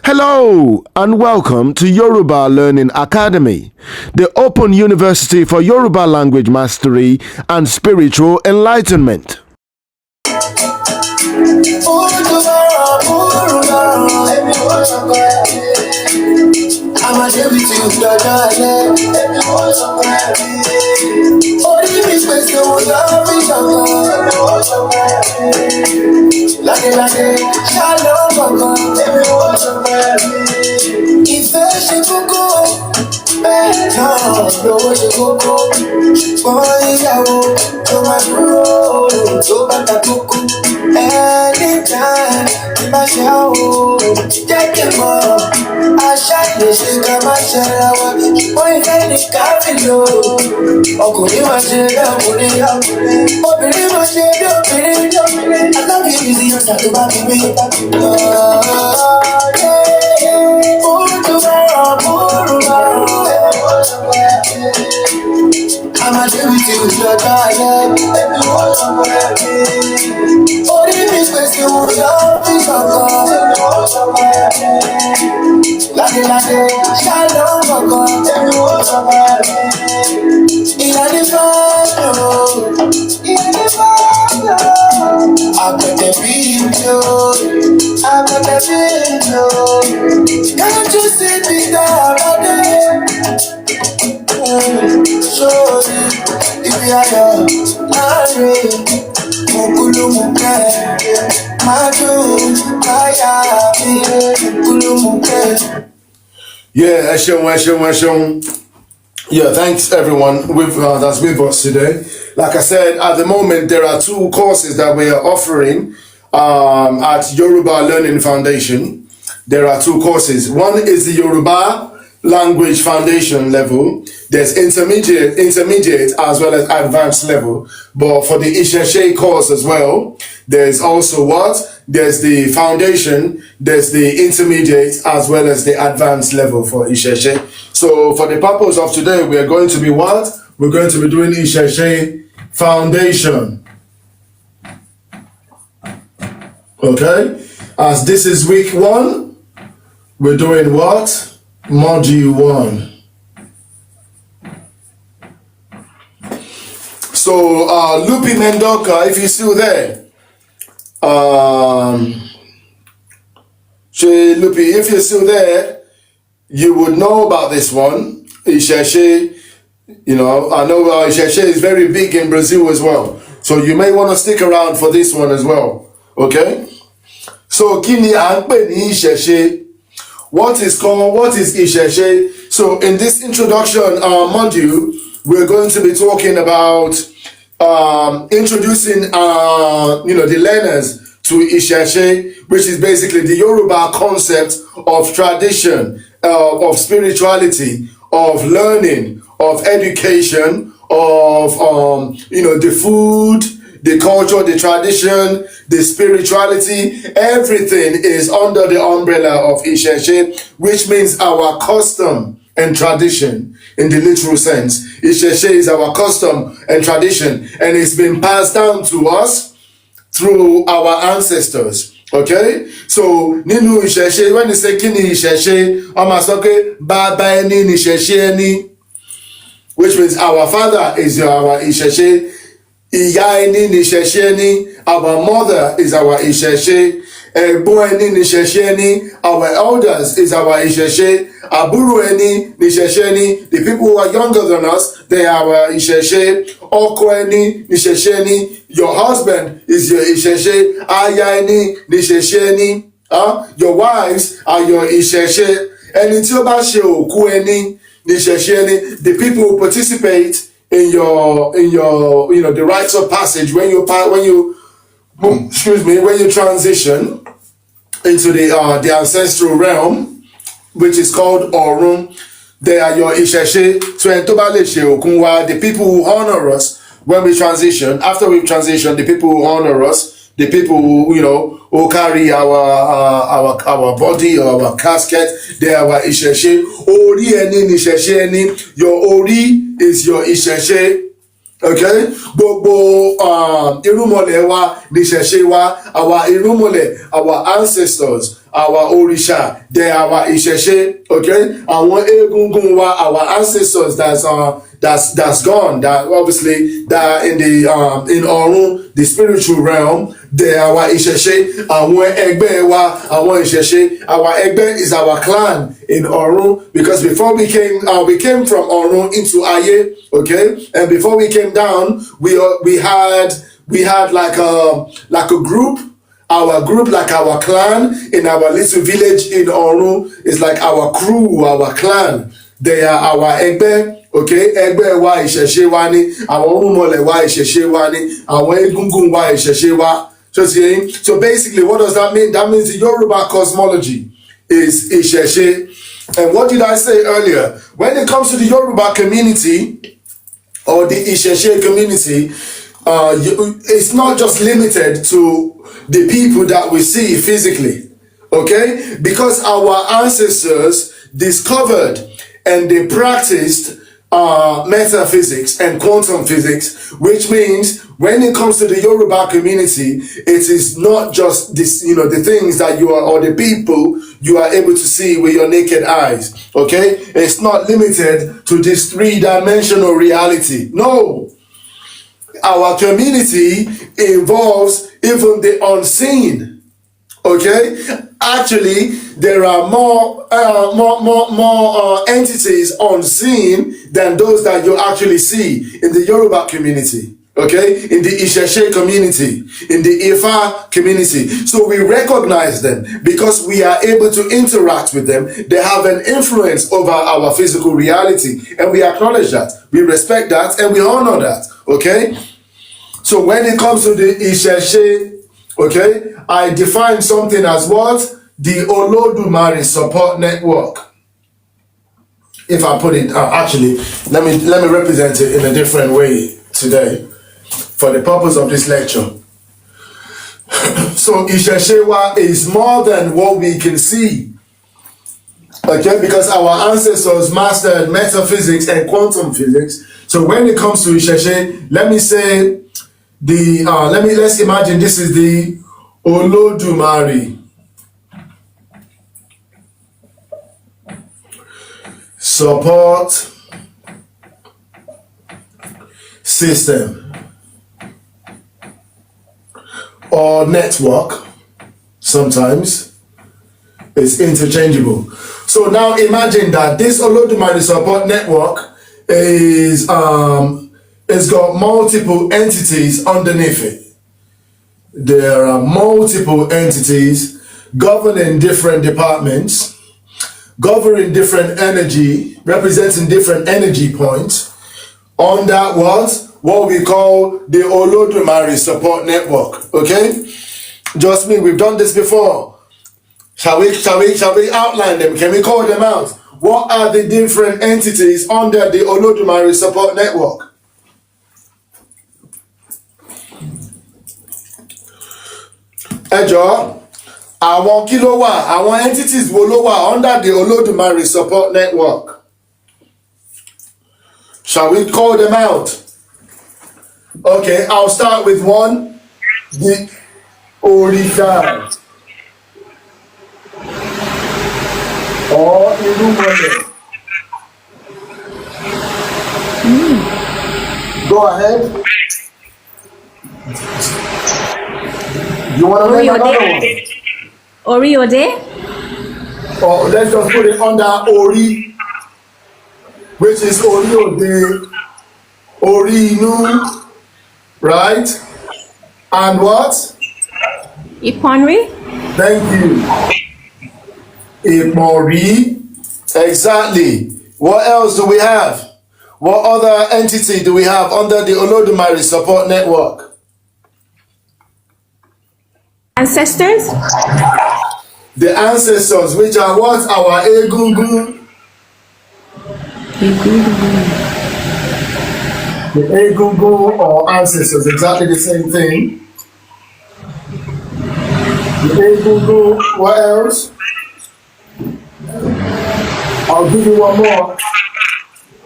Hello and welcome to Yoruba Learning Academy, the open university for Yoruba language mastery and spiritual enlightenment. Yeah, thanks everyone that's with us today. Like I said, at the moment there are two courses that we are offering at Yoruba Learning Foundation. There are two courses. One is the Yoruba Language Foundation level. There's intermediate as well as advanced level. But for the Isese course as well, there's also there's the foundation, there's the intermediate as well as the advanced level for Isese. So for the purpose of today, we are going to be We're going to be doing Isese foundation. Okay? As this is week 1, we're doing Module 1. So, Lupi Mendoka, if you're still there, Lupi, if you're still there, you would know about this one. Isese, I know Isese is very big in Brazil as well. So you may want to stick around for this one as well. Okay? So, Kini Anpe ni Isese. What is Isese? So in this introduction module, we're going to be talking about introducing the learners to Isese, which is basically the Yoruba concept of tradition, of spirituality, of learning, of education, of the food, the culture, the tradition, the spirituality. Everything is under the umbrella of Isese, which means our custom and tradition in the literal sense. Isese is our custom and tradition, and it's been passed down to us through our ancestors. Okay? So, Ninu Isese, when you say Kini Isese, Amasoke, Baba Eni Isese Eni, which means our father is our Isese. Iya eni ni Isese ni, our mother is our Isese. Ẹ̀gbọ́n ẹni ni Isese ni, our elders is our Isese. Àbúrò ẹni ni Isese ni, the people who are younger than us, they are our Isese. Ọkọ ẹni ni Isese ni, your husband is your Isese. Aya ẹni ni Isese ni, your wives are your Isese. Ẹni tí ó bá ṣe òkú ẹni ni Isese ni, the people who participate in your the rites of passage when you transition into the ancestral realm, which is called Orun. They are your Isese. So the people who honor us when we transition, after we transition, the people who honor us, the people who who carry our body or our casket, they are our Isese. Ori eni ni Isese eni. Your Ori is your Isese. Okay? Gbogbo irúnmọlẹ̀ wa ni Isese wa. Our irúnmọlẹ̀, our ancestors our Orisa, they are our Isese, okay? Our Egungun wa, our ancestors that's gone, that obviously that in the in Orun, the spiritual realm, they are our Isese, our Egbe wa, our Isese, our Egbe is our clan in Orun, because before we came from Orun into Aye, okay? And before we came down, we had like a group. Our group, like our clan, in our little village in Orun, is like our crew, our clan. They are our Egbe, okay? Egbe wa Isese wa ni, our Orunmole wa Isese wa ni, our Egungun wa Isese wa. So basically, what does that mean? That means the Yoruba cosmology is Isese. And what did I say earlier? When it comes to the Yoruba community, or the Isese community, it's not just limited to the people that we see physically, okay? Because our ancestors discovered and they practiced metaphysics and quantum physics, which means when it comes to the Yoruba community, it is not just this, the things that you are, or the people you are able to see with your naked eyes, okay? It's not limited to this three-dimensional reality. No. Our community involves even the unseen, okay? Actually, there are more entities unseen than those that you actually see in the Yoruba community, okay? In the Isese community, in the Ifá community. So we recognize them because we are able to interact with them. They have an influence over our physical reality, and we acknowledge that, we respect that, and we honor that, okay? So when it comes to the Isese, okay, I define something as what? The Olodumare Support Network. If I put it, actually, let me represent it in a different way today for the purpose of this lecture. So Isese is more than what we can see, okay, because our ancestors mastered metaphysics and quantum physics. So when it comes to Isese, let me say, let's imagine this is the Olodumare Support System or network. Sometimes it's interchangeable. So now imagine that this Olodumare Support Network is it's got multiple entities underneath it. There are multiple entities governing different departments, governing different energy, representing different energy points on that what we call the Olodumare Support Network, okay? Just me, we've done this before. Shall we outline them? Can we call them out? What are the different entities under the Olodumare Support Network? Ẹjọ́, àwọn kí ló wà, àwọn entities wo ló wà under the Olodumare Support Network? Shall we call them out? Okay, I'll start with one, the Orisa. Or Irumole. Go ahead. You want to make another one? Ori-ode? Or let's just put it under Ori, which is Ori-ode, Ori-inu, right? And what? Iponri? Thank you. Ipori. Exactly. What else do we have? What other entity do we have under the Olodumare Support Network? Ancestors? The ancestors, which are what? Our Egungun. The Egungun or ancestors, exactly the same thing. The Egungun, what else? I'll give you one more.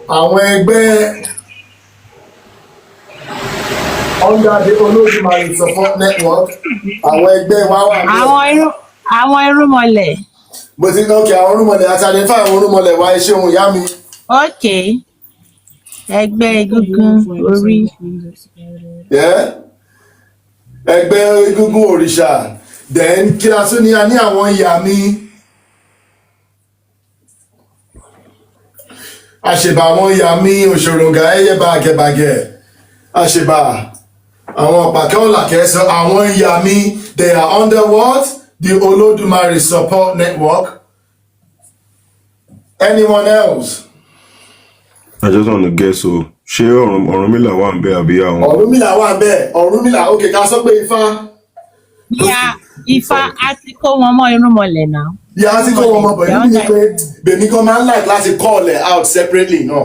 Àwọn ẹgbẹ́ under the Olodumare Support Network, àwọn ẹgbẹ́ wa wà ní. Àwọn irúnmọlẹ̀. Mo ti ní okay, àwọn irúnmọlẹ̀ àti identify àwọn irúnmọlẹ̀ wa ẹ ṣeun ìyá mi. Okay. Ẹgbẹ́ egúngún orí. Yeah? Ẹgbẹ́ egúngún òrìṣà. Then kí la tún ní a ní àwọn ìyá mi. Àṣebà àwọn ìyá mi òṣòròǹgà ẹyẹ bàgẹ̀bàgẹ̀. Àṣebà àwọn pàkẹ́ ọ̀làkẹ́ sọ àwọn ìyá mi, they are under what? The Olodumare Support Network. Anyone else? I just want to guess, so ṣé Ọ̀rúnmìlà wà ń bẹ̀ àbí àwọn? Ọ̀rúnmìlà wà ń bẹ̀. Ọ̀rúnmìlà, okay, ká sọ pé Ifá. Yeah, Ifá á ti kó wọn mọ́ irúnmọlẹ̀ náà. Yà á ti kọ́ wọn mọ̀ pẹ̀lú ní pé bèmí kan máa ń like láti call ẹ̀ out separately náà.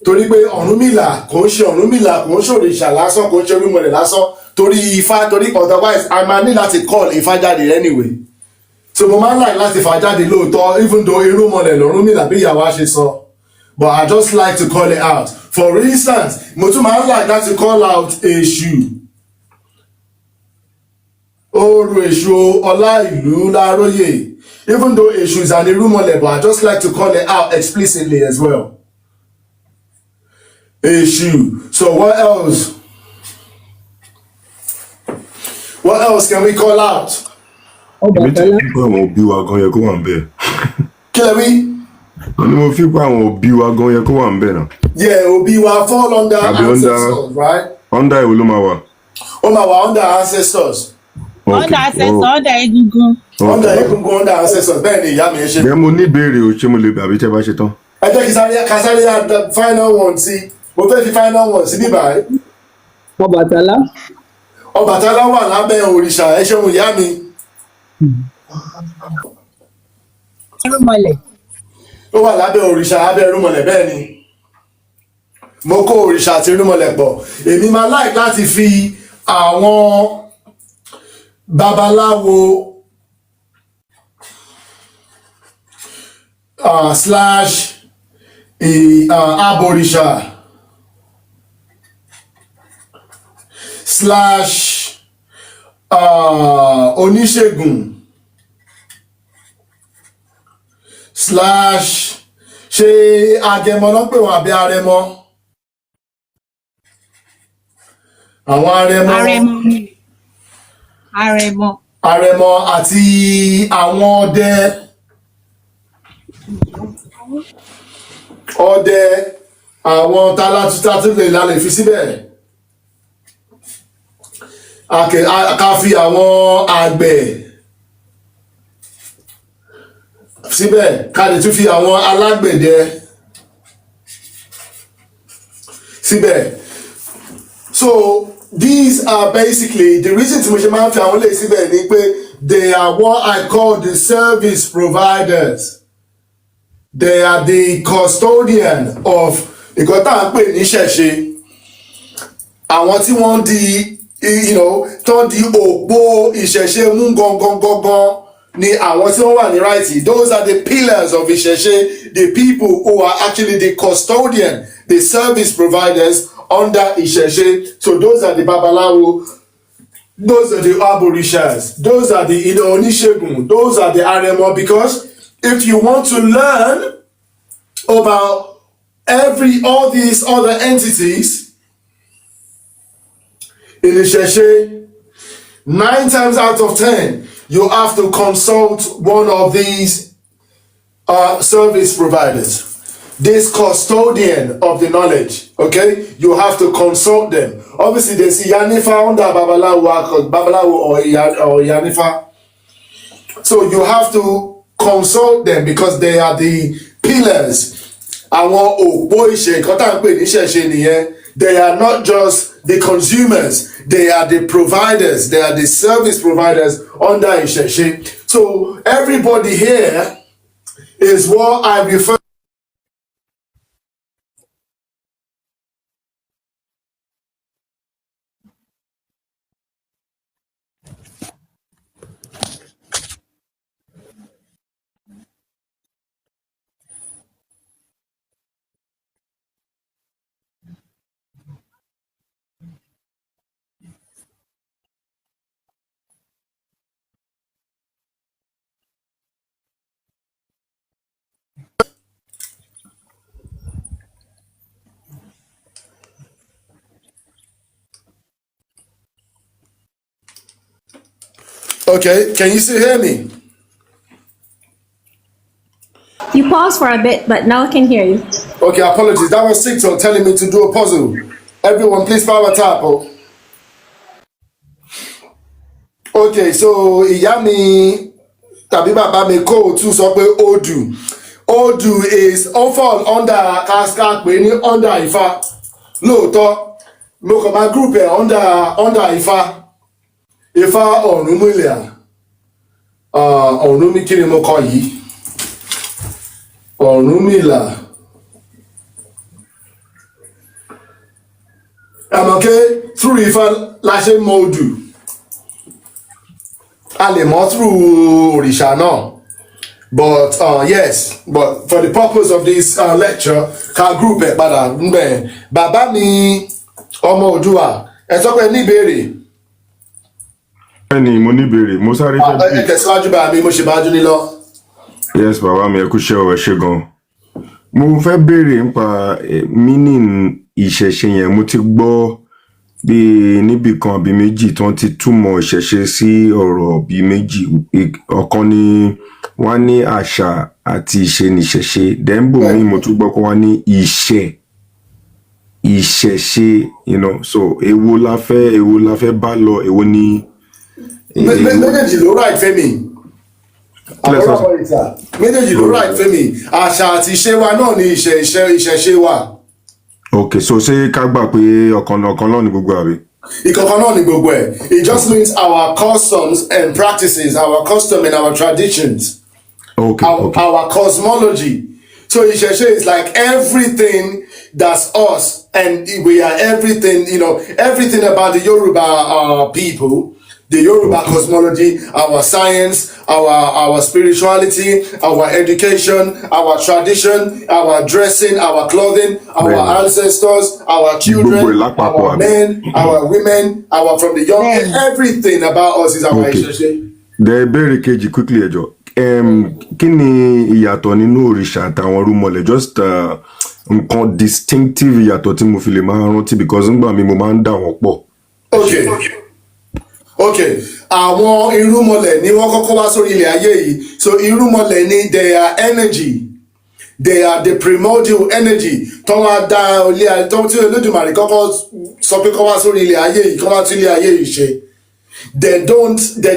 Torí pé Ọ̀rúnmìlà kò ń ṣe Ọ̀rúnmìlà kò ń ṣe òrìṣà lásán kò ń ṣe irúnmọlẹ̀ lásán torí Ifá torí otherwise I máa ní láti call Ifá jáde anyway. So mo máa ń like láti fà jáde lóòótọ́ even though irúnmọlẹ̀ l'Ọ̀rúnmìlà bí ìyàwó á ṣe sọ. But I just like to call it out. For instance, mo tún máa ń like láti call out Èṣù. Oru Èṣù Ọlá ìlú Láróyè. Even though Èṣù is an irúnmọlẹ̀, but I just like to call it out explicitly as well. Èṣù. So what else? What else can we call out? Èmi ti fi pé àwọn òbí wa gan yẹ kó wà ń bẹ̀. Kí lẹ wí? Wọ́n ní mo fi pé àwọn òbí wa gan yẹ kó wà ń bẹ̀ náà. Yeah, òbí wa fall under ancestors, right? Under ìwé ló máa wà. Ó máa wà under ancestors. Under ancestors, under egúngún. Under egúngún, under ancestors. Bẹ́ẹ̀ ni ìyá mi ẹ ṣe. Bẹ́ẹ̀ mo ní ìbéèrè o, ṣé mo lè àbí tẹ́ bá ṣe tán? Ẹ jẹ́ kí sáré the final one sí. Mo fẹ́ fi final one sí bíbá ẹ̀. Ọbàtálá. Ọbàtálá wà lábẹ́ òrìṣà ẹ ṣeun ìyá mi. Irúnmọlẹ̀. Ó wà lábẹ́ òrìṣà abẹ́ irúnmọlẹ̀ bẹ́ẹ̀ ni. Mo kó òrìṣà àti irúnmọlẹ̀ pọ̀. Èmi máa like láti fi àwọn babaláwo slash abòrìṣà slash oníṣègùn slash ṣe agẹmọ ló ń pè wọn àbí arẹmọ àwọn arẹmọ àti àwọn ọdẹ àwọn tálátútátúlẹ̀ lálẹ́ fi síbẹ̀ ká fi àwọn àgbẹ̀ síbẹ̀ ká lè tún fi àwọn alágbẹ̀dẹ síbẹ̀. So these are basically the reason tí mo ṣe máa ń fi àwọn ilé síbẹ̀ ni pé they are what I call the service providers. They are the custodian of nǹkan tá à ń pè ní ṣẹ̀ṣe. Àwọn tí wọ́n di tán di òpó ìṣẹ̀ṣe mú gangan ni àwọn tí wọ́n wà ní ráìtì. Those are the pillars of ìṣẹ̀ṣe, the people who are actually the custodian, the service providers under ìṣẹ̀ṣe. So those are the babaláwo, those are the aborishas, those are the oníṣègùn, those are the arẹmọ. Because if you want to learn about all these other entities in ìṣẹ̀ṣe, 9 times out of 10 you have to consult one of these service providers, this custodian of the knowledge. Okay, you have to consult them. Obviously there's Yanifa under Babalawo or Yanifa, so you have to consult them because they are the pillars. Àwọn òpó ìṣe nǹkan tá à ń pè ní ìṣẹ̀ṣe nìyẹn. They are not just the consumers, they are the providers, they are the service providers under ìṣẹ̀ṣe. So everybody here is what I refer Okay, can you still hear me? You paused for a bit, but now I can hear you. Okay, apologies. That was TikTok telling me to do a puzzle. Everyone, please power tap. Oh. Okay, so ìyá mi tàbí bàbá mi kò tún sọ pé Òdù. Òdù is fall under káská pé ní under Ifá. Lóòótọ́, mo kàn máa group ẹ̀ under Ifá. Ifá Ọ̀rúnmìlà. Ọ̀rúnmìlà kí ni mo kọ yìí? Ọ̀rúnmìlà. Okay, through Ifá la ṣe mọ Òdù. A lè mọ̀ through Òrìṣà náà. But yes, but for the purpose of this lecture, ká group ẹ̀ padà ńbẹ̀. Bàbá mi ọmọ Òdùà, ẹ sọ pé ní ìbéèrè. Ẹni mo ní ìbéèrè, mo sáré fẹ́ bí. Ẹ tẹ̀síwájú bá mi, mo ṣe bá dún ní lọ. Yes, bàbá mi ẹ kú iṣẹ́ o, ẹ ṣé gan. Mo fẹ́ béèrè nípa meaning ìṣẹ̀ṣe yẹn. Mo ti gbọ́ bí níbì kan bí méjì tí wọ́n ti túmọ̀ ìṣẹ̀ṣe sí ọ̀rọ̀ bí méjì. Ọ̀kan ni wọ́n ní àṣà àti ìṣe níṣẹ̀ṣe. Dẹ́nbò mi mo tún gbọ́ pé wọ́n ní ìṣẹ̀ṣe, you know. So èwo la fẹ́ bá lọ, èwo ni. Méjèèjì ló right Fẹ́mi. Méjèèjì ló right Fẹ́mi. Àṣà àti ìṣe wa náà ni ìṣẹ̀ṣe wa. Okay, so ṣé ká gbà pé ọ̀kan náà ni gbogbo àbí? Ìkọ̀kan náà ni gbogbo ẹ̀. It just means our customs and practices, our custom and our traditions. Okay, our cosmology. So ìṣẹ̀ṣe is like everything that's us, and we are everything, you know, everything about the Yoruba people, the Yoruba cosmology, our science, our spirituality, our education, our tradition, our dressing, our clothing, our ancestors, our children, our men, our women, our from the young, everything about us is our ìṣẹ̀ṣe. The béèrè kejì quickly ẹjọ́. Kí ni ìyàtọ̀ nínú òrìṣà àtàwọn rúmọlẹ̀? Just nǹkan distinctive ìyàtọ̀ tí mo fi lè máa rántí, because nígbà mi mo máa ń dà wọ́n pọ̀. Okay, àwọn irúnmọlẹ̀ ni wọ́n kọ́kọ́ wá sórí ilẹ̀ ayé yìí. So irúnmọlẹ̀ ni they are energy, they are the primordial energy tó wá dá ilé ayé, tó tí Olódùmarè kọ́kọ́ sọ pé kọ́ wá sórí ilẹ̀ ayé yìí, kọ́ wá tún ilé ayé yìí ṣe. They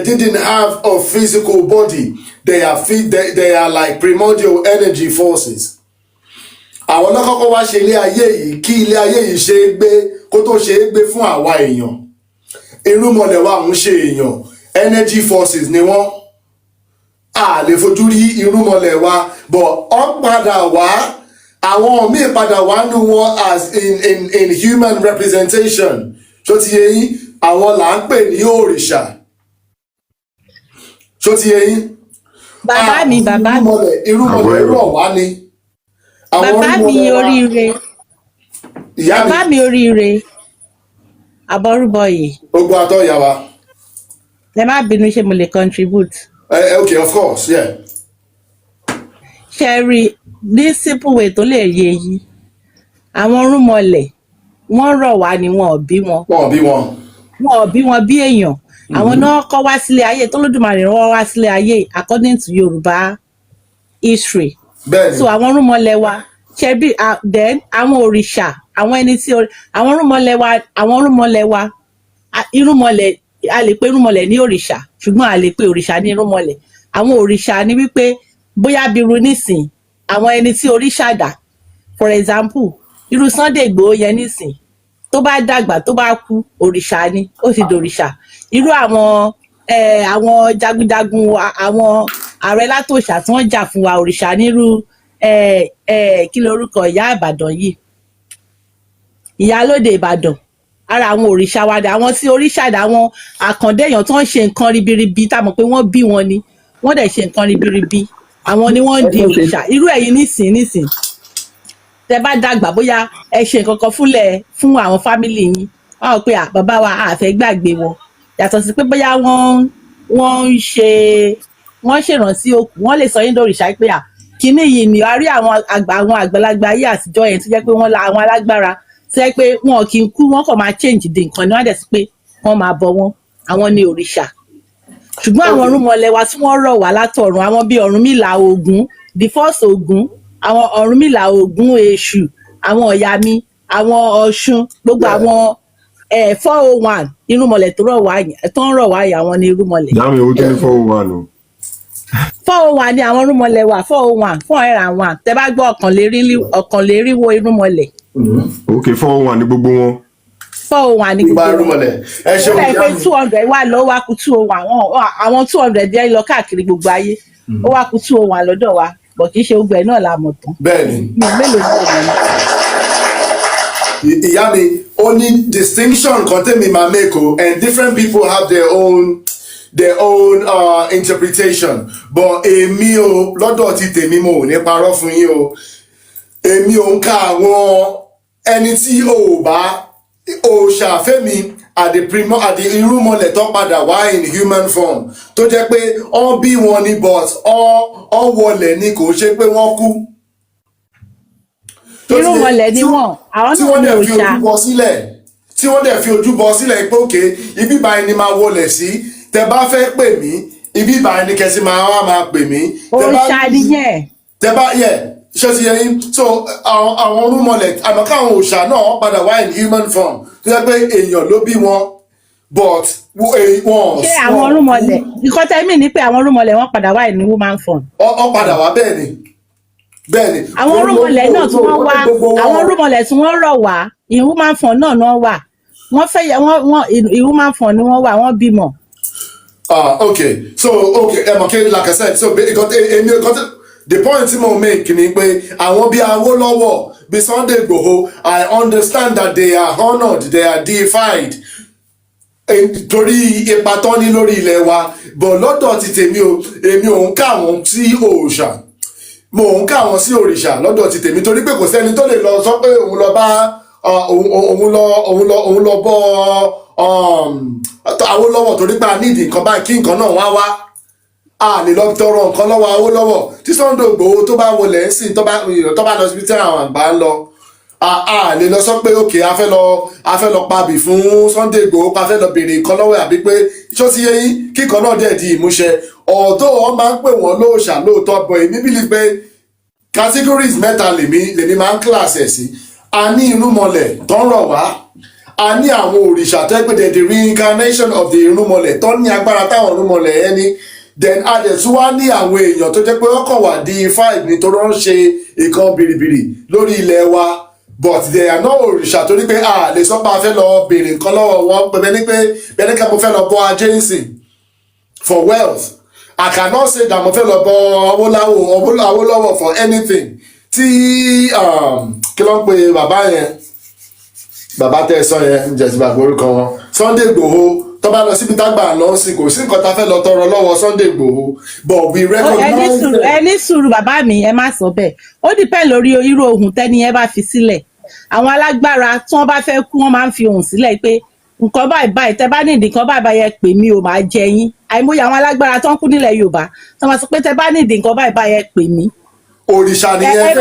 didn't have a physical body. They are like primordial energy forces. Àwọn lọ́kọ́kọ́ wá ṣe ilé ayé yìí kí ilé ayé yìí ṣe é gbé, kó tó ṣe é gbé fún àwa èèyàn. Irúnmọlẹ̀ wa ń ṣe èèyàn, energy forces ni wọ́n. A lè fojú rí irúnmọlẹ̀ wa, but ó padà wá, àwọn míì padà wá nù wọn as in human representation. Ṣó ti yé yín? Àwọn là ń pè ní òrìṣà. Ṣó ti yé yín? Bàbá mi irúnmọlẹ̀ rọ̀ wá ni. Bàbá mi oríire. Bàbá mi oríire. Àbọ̀rúbọyè. Gbogbo àtọ̀ ìyá wa. Ẹ má bínú, ṣé mo lè contribute? Okay, of course, yeah. Ṣẹ́rí, ní simple way tó lè yé yín. Àwọn rúmọlẹ̀, wọ́n rọ̀ wá ni wọn ò bí wọn. Wọn ò bí wọn. Wọn ò bí wọn bí èèyàn. Àwọn náà kọ́ wá sílé ayé, tó Olódùmarè rán wá sílé ayé according to Yoruba history. Bẹ́ẹ̀ni. So àwọn rúmọlẹ̀ wa, ṣebí then àwọn òrìṣà, àwọn ẹni tí àwọn rúmọlẹ̀ wa, irúnmọlẹ̀, a lè pe irúnmọlẹ̀ ní òrìṣà, ṣùgbọ́n a lè pe òrìṣà ní irúnmọlẹ̀. Àwọn òrìṣà ni wípé bóyá bírú nísìn, àwọn ẹni tí òrìṣà dà, for example, irú Sunday Igboho yẹn nísìn, tó bá dàgbà tó bá kú, òrìṣà ni, ó ti dòrìṣà. Irú àwọn jagunjagun, àwọn ààrẹ látòṣà tí wọ́n jà fún wa, òrìṣà nírú kí lorúkọ ìyá Ìbàdàn yìí, Ìyálóde Ìbàdàn, ara àwọn òrìṣà wa dà. Àwọn tí òrìṣà dà, àwọn àkàndé èèyàn tó ń ṣe nǹkan ribiribi, tá mọ̀ pé wọ́n bí wọn ni, wọ́n dẹ̀ ṣe nǹkan ribiribi, àwọn ni wọ́n di òrìṣà. Irú ẹ̀yin nísìn tẹ́ bá dàgbà, bóyá ẹ ṣe nǹkan kan fún àwọn fámìlì yín, wọ́n rò pé bàbá wa a fẹ́ gbàgbé wọn, yàtọ̀ sí pé bóyá wọ́n ṣèrántí òkú, wọ́n lè sọ yín dòrìṣà pé kíní yìí ni a rí àwọn àgbàlagbà ayé àtijọ́ yẹn tó jẹ́ pé wọ́n la àwọn alágbára tó jẹ́ pé wọn kì í kú, wọ́n kàn máa change di nǹkan ni wọ́n dẹ̀ sí pé wọ́n máa bọ wọn, àwọn ni òrìṣà. ṣùgbọ́n àwọn Okay. irúnmọlẹ̀ wa tí wọ́n rọ̀ wá látọ̀run àwọn bíi Ọ̀rúnmìlà Ògún the first Ògún àwọn Ọ̀rúnmìlà Ògún Èṣù àwọn Ọ̀yàmí àwọn Ọ̀ṣun gbogbo Yeah. àwọn 401 irúnmọlẹ̀ tó ń rọ̀ wá yìí àwọn ni irúnmọlẹ̀. dáhùn owó tó ní 401 o. 401 ni àwọn irúnmọlẹ̀ wà 401 401 tẹ bá gbọ́ ọ̀kànléríwó irúnmọlẹ̀ ok 401 ní gbogbo wọn. 401 ní Ìgbà gbogbo wọn. irúnmọlẹ̀. Ẹ ṣeun ó dà pé ìyá mi. 200 wà lọ wá kú 201 àwọn 200 yẹn lọ káàkiri gbogbo ayé ó wá kú 201 lọ́dọ̀ wa bọ̀ kì í ṣe gbogbo ẹ̀ náà la mọ̀ tán. Bẹ́ẹ̀ni. mi ò mélòó ní ọ̀dọ̀ mi. Ìyá mi, ó ní distinction kan tẹ́mi máa make o, and different people have their own interpretation, but èmi o lọ́dọ̀ ti tèmi mo ò ní parọ́ fún yín o, èmi ò ń ka àwọn ẹni tí ò bá òòṣà fẹ́mi àdè irúnmọlẹ̀ tó padà wá in human form tó jẹ́ pé ọ́n bí wọn ní but ọ́n wọlẹ̀ ni kò ṣe pé wọ́n kú. irúnmọlẹ̀ ni wọ́n àwọn tí náà wọ́n ní dẹ̀ fi òòṣà ojú bọ sílẹ̀ tí wọ́n dẹ̀ fi ojú bọ sílẹ̀ pé òkè ibi báyìí ni máa wọlẹ̀ sí tẹ bá fẹ́ pè mí ibi báyìí ni kẹsì máa pè mí. òòṣà nìyẹn. tẹ bá yẹ ṣé ti yẹ yín so àwọn orúnmọlẹ̀ àmọ́ káwọn òòṣà náà padà wá in human form tó yẹ pé èèyàn ló bí wọn but wọn. ṣé àwọn orúnmọlẹ̀ nǹkan tẹ́ mí ni pé àwọn orúnmọlẹ̀ wọ́n padà wá ní woman form. ọ padà wá bẹ́ẹ̀ ni bẹ́ẹ̀ni. àwọn orúnmọlẹ̀ náà tí wọ́n wá àwọn orúnmọlẹ̀ tí wọ́n rọ̀ wá in woman form náà wà wọ́n fẹ́ yẹ wọ́n in woman form ni wọ́n wà wọ́n bímọ. Okay so okay like I said so the point tí mo make ni pé àwọn bíi Awólọ́wọ̀ bíi Sunday Igboho I understand that they are honoured they are deified torí ipa tán ní lórí ilẹ̀ wa but lọ́dọ̀ ti tèmi o èmi ò ń kà wọ́n sí òòṣà mo ń kà wọ́n sí òrìṣà lọ́dọ̀ ti tèmi torí pé kò sẹ́ni tó lè lọ sọ pé òun lọ bá òun lọ bọ́ Awólọ́wọ̀ torí pé a nídìí nǹkan báyìí kí nǹkan náà wá a lè lọ tọrọ nǹkan lọ́wọ́ Awólọ́wọ̀ tí Sunday Igboho tó bá wọlé ń sìn tó bá lọ síbi tí àwọn àgbà ń lọ a lè lọ sọ pé òkè a fẹ́ lọ pabì fún Sunday Igboho pa fẹ́ lọ béèrè nǹkan lọ́wọ́ àbí pé ṣó ti yé yín kíkan náà dẹ̀ di ìmúṣẹ ọ̀dọ́ wọn máa ń pè wọ́n lóòṣà lóòótọ́ bọ̀ èmi believe pé categories mẹ́ta lèmi máa ń class ẹ̀ sí a ní irúnmọlẹ̀ tó ń rọ̀ wá a ní àwọn òrìṣà tó pé the reincarnation of the irúnmọlẹ̀ tó ní agbára táwọn irúnmọlẹ̀ yẹn ní then a dẹ̀ tún wá ní àwọn èèyàn tó jẹ́ pé wọ́n kàn wá deified nítorí wọ́n ṣe nǹkan bìrìbìrì lórí ilẹ̀ wa but they are not òrìṣà torí pé a lè sọ pé a fẹ́ lọ béèrè nǹkan lọ́wọ́ wọn pẹ̀lú ní pé bẹ́ẹ̀ ní ká mo fẹ́ lọ bọ́ ajé ìsìn for wealth I cannot say that mo fẹ́ lọ bọ́ Awólọ́wọ̀ for anything tí kí ló ń pe bàbá yẹn bàbá tẹ́ ẹ sọ yẹn ń jẹ́ sí bàbá orúkọ wọn Sunday Igboho tó bá lọ síbi tágbà lọ sí kò sí nǹkan tá a fẹ́ lọ tọrọ lọ́wọ́ Sunday Igboho but we recognize. ẹ ní sùúrù bàbá mi ẹ má sọ bẹ́ẹ̀ ó depend lórí irú ohun tẹ́ni ẹ bá fi sílẹ̀ àwọn alágbára tí wọ́n bá fẹ́ kú wọ́n máa ń fi ohun sílẹ̀ pé nǹkan báyìí tẹ́ bá nídìí nǹkan báyìí yẹ pè mí o máa jẹ yín àìmọye àwọn alágbára tó ń kú nílẹ̀ Yorùbá tó máa sọ pé tẹ́ bá nídìí nǹkan báyìí yẹ pè mí. òrìṣà nìyẹn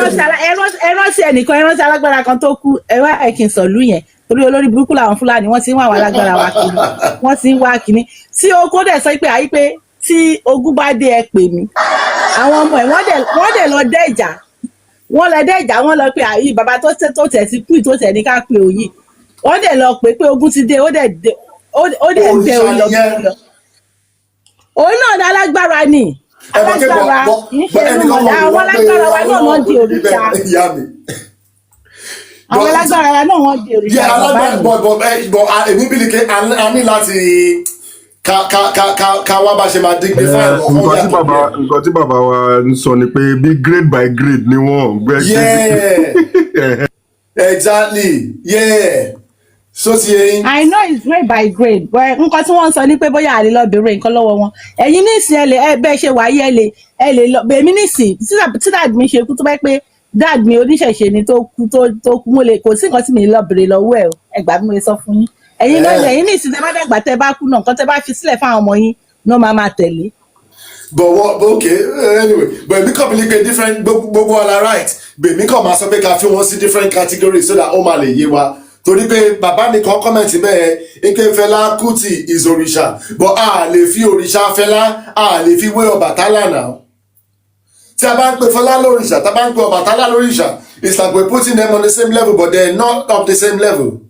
ẹ rántí ẹnìkan ẹ rántí alágbára kan tó kú ẹ wá ẹkìn sọ̀lú yẹn torí olórí burúkú làwọn Fúlàní wọ́n ti ń wá àwọn alágbára wa kiri wọ́n ti ń wá kiri tí okó dẹ̀ sọ pé àyí pé tí ogun bá dé ẹ pè mí àwọn ọmọ ẹ̀ wọ́n dẹ̀ lọ dẹ́ ìjà wọ́n lọ pé àyí bàbá tó tẹ̀ ti kú tó tẹ̀ ní ká pè òyì wọ́n dẹ̀ lọ pé ogun ti dé ó dẹ̀ dé òun lọ òun náà ní alágbára ni alágbára kì í ṣe irúnmọlẹ̀ àwọn alágbára wa náà wọ́n di òrìṣà àwọn alágbára wa náà wọ́n di òrìṣà bọ̀ èmi bí like a ní láti ká wá bá ṣe máa dín gbé fáìlì ọ̀hún yàtọ̀. nǹkan tí bàbá wa ń sọ ni pé bí grade by grade ni wọ́n gbẹ́ yeah exactly yeah so ti yẹn. I know it's grade by grade but nǹkan tí wọ́n ń sọ ni pé bóyá àlè lọ bèrè nǹkan lọ́wọ́ wọn ẹ̀yin nísìnyí ẹ bẹ́ẹ̀ ṣe wáyé ẹ lè lọ bèmí nísìnyí tí dad mi ṣe kú tó bá pé dad mi oníṣẹ̀ṣe ni tó kú mo lè kò sí nǹkan tí mi lọ bèrè lọ́wọ́ ẹ̀ ẹgbàá mi mo lè sọ fún yín ẹ̀yin náà ẹ̀yin nísìnyí tẹ́ bá dàgbà tẹ́ bá kú náà nǹkan tẹ́ bá fi sílẹ̀ fáwọn ọmọ yín náà máa tẹ̀lé. but okay anyway but èmi kàn bí pé different gbogbo ala right bèmí kàn máa sọ pé ká fi wọn sí different categories so that ó máa lè yé wa torí pé bàbá mi kan comment bẹ́ẹ̀ ike Fẹlá Kútì is òrìṣà but a lè fi òrìṣà Fẹlá a lè fi wé Ọbàtálá náà. Tí a bá ń pe Fẹlá lórìṣà tá a bá ń pe Ọbàtálá lórìṣà it's like we're putting them on the same level but they're not of the same level.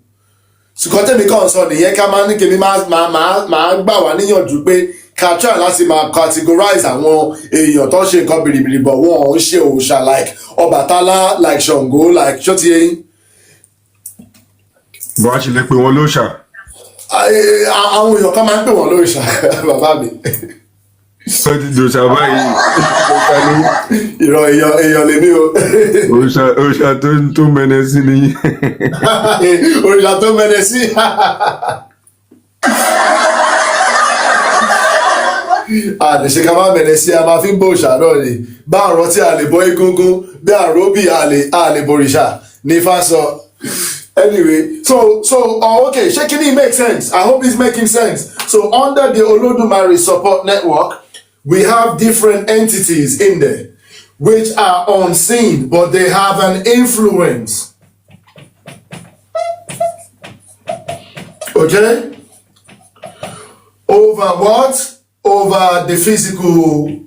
Ṣùgbọ́n tèmi kàn sọ nìyẹn ká máa ní kí mi máa gbà wá níyànjú pé ká try láti máa categorize àwọn èèyàn tó ṣe nǹkan bìrìbìrì but wọn ò ń ṣe òòṣà like Ọbàtálá like Ṣàngó like ṣọ́tí eyín. bó a ṣe lè pe wọn lóòṣà. Àwọn èèyàn kan máa ń pè wọ́n lóòṣà bàbá mi. wọ́n ti dòṣà báyìí. ìrọ̀ èèyàn lèmi o. òòṣà tó mẹ́nẹ sí ni. òrìṣà tó mẹ́nẹ sí. àdèṣe ká máa mẹ́nẹ sí a máa fi ń bọ òòṣà náà ni bá àrọ́ tí a lè bọ egúngún bí àrọ́ bí a lè bọ̀rìṣà ní Ifá sọ. Anyway, so okay, shaking it makes sense. I hope it's making sense. So under the Olodumare Support Network, we have different entities in there, which are unseen, but they have an influence. Okay? Over what? Over the physical,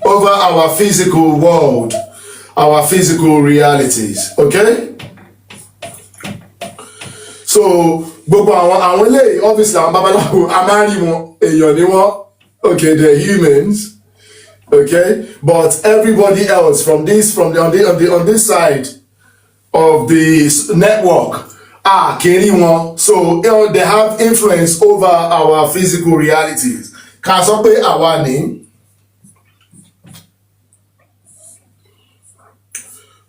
over our physical world, our physical realities. Okay? So gbogbo àwọn eléyìí obviously àwọn babaláwo a máa ń rí wọn èèyàn ni wọn okay they're humans okay but everybody else from this on this side of the network kì í rí wọn so they have influence over our physical realities ká sọ pé àwa ní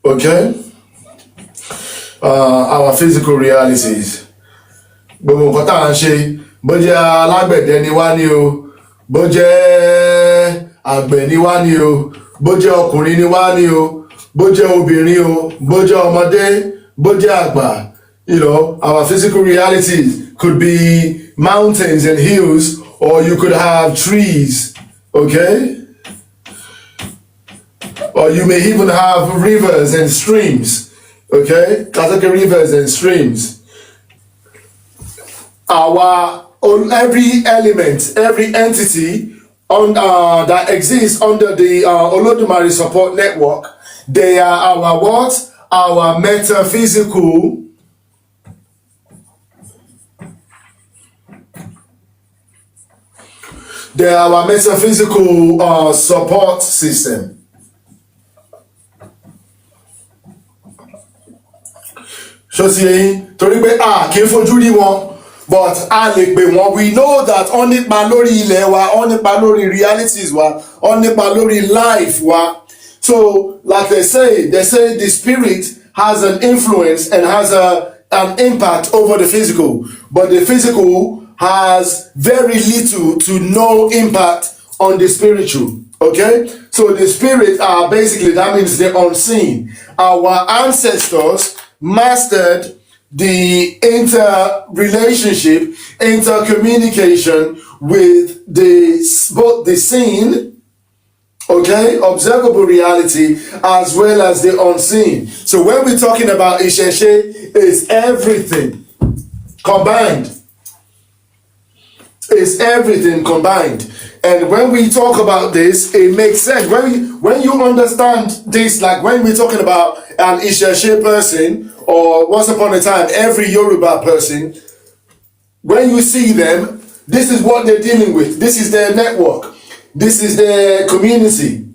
okay. Our physical realities. Gbogbo nǹkan tá à ń ṣe bó jẹ́ alágbẹ̀dẹ ni wá ní o bó jẹ́ àgbẹ̀ ni wá ní o bó jẹ́ ọkùnrin ni wá ní o bó jẹ́ obìnrin o bó jẹ́ ọmọdé bó jẹ́ àgbà you know our physical realities could be mountains and hills or you could have trees okay or you may even have rivers and streams. Okay, Catholic rivers and streams. Every element, every entity that exists under the Olodumare Support Network, they are our what? Our metaphysical. They are our metaphysical support system. Ṣọ́sí eyín torí pé kì í fojú rí wọn but a lè pè wọ́n we know that wọ́n nípa lórí ilẹ̀ wa wọ́n nípa lórí realities wa wọ́n nípa lórí life wa so like they say the spirit has an influence and has an impact over the physical but the physical has very little to no impact on the spiritual. Okay, so the spirit are basically that means the unseen. Our ancestors mastered the intercommunication with both the seen, okay, observable reality as well as the unseen. So when we're talking about Isese, it's everything combined. It's everything combined. And when we talk about this, it makes sense. When you understand this, like when we're talking about an Isese person, or once upon a time, every Yoruba person, when you see them, this is what they're dealing with. This is their network. This is their community.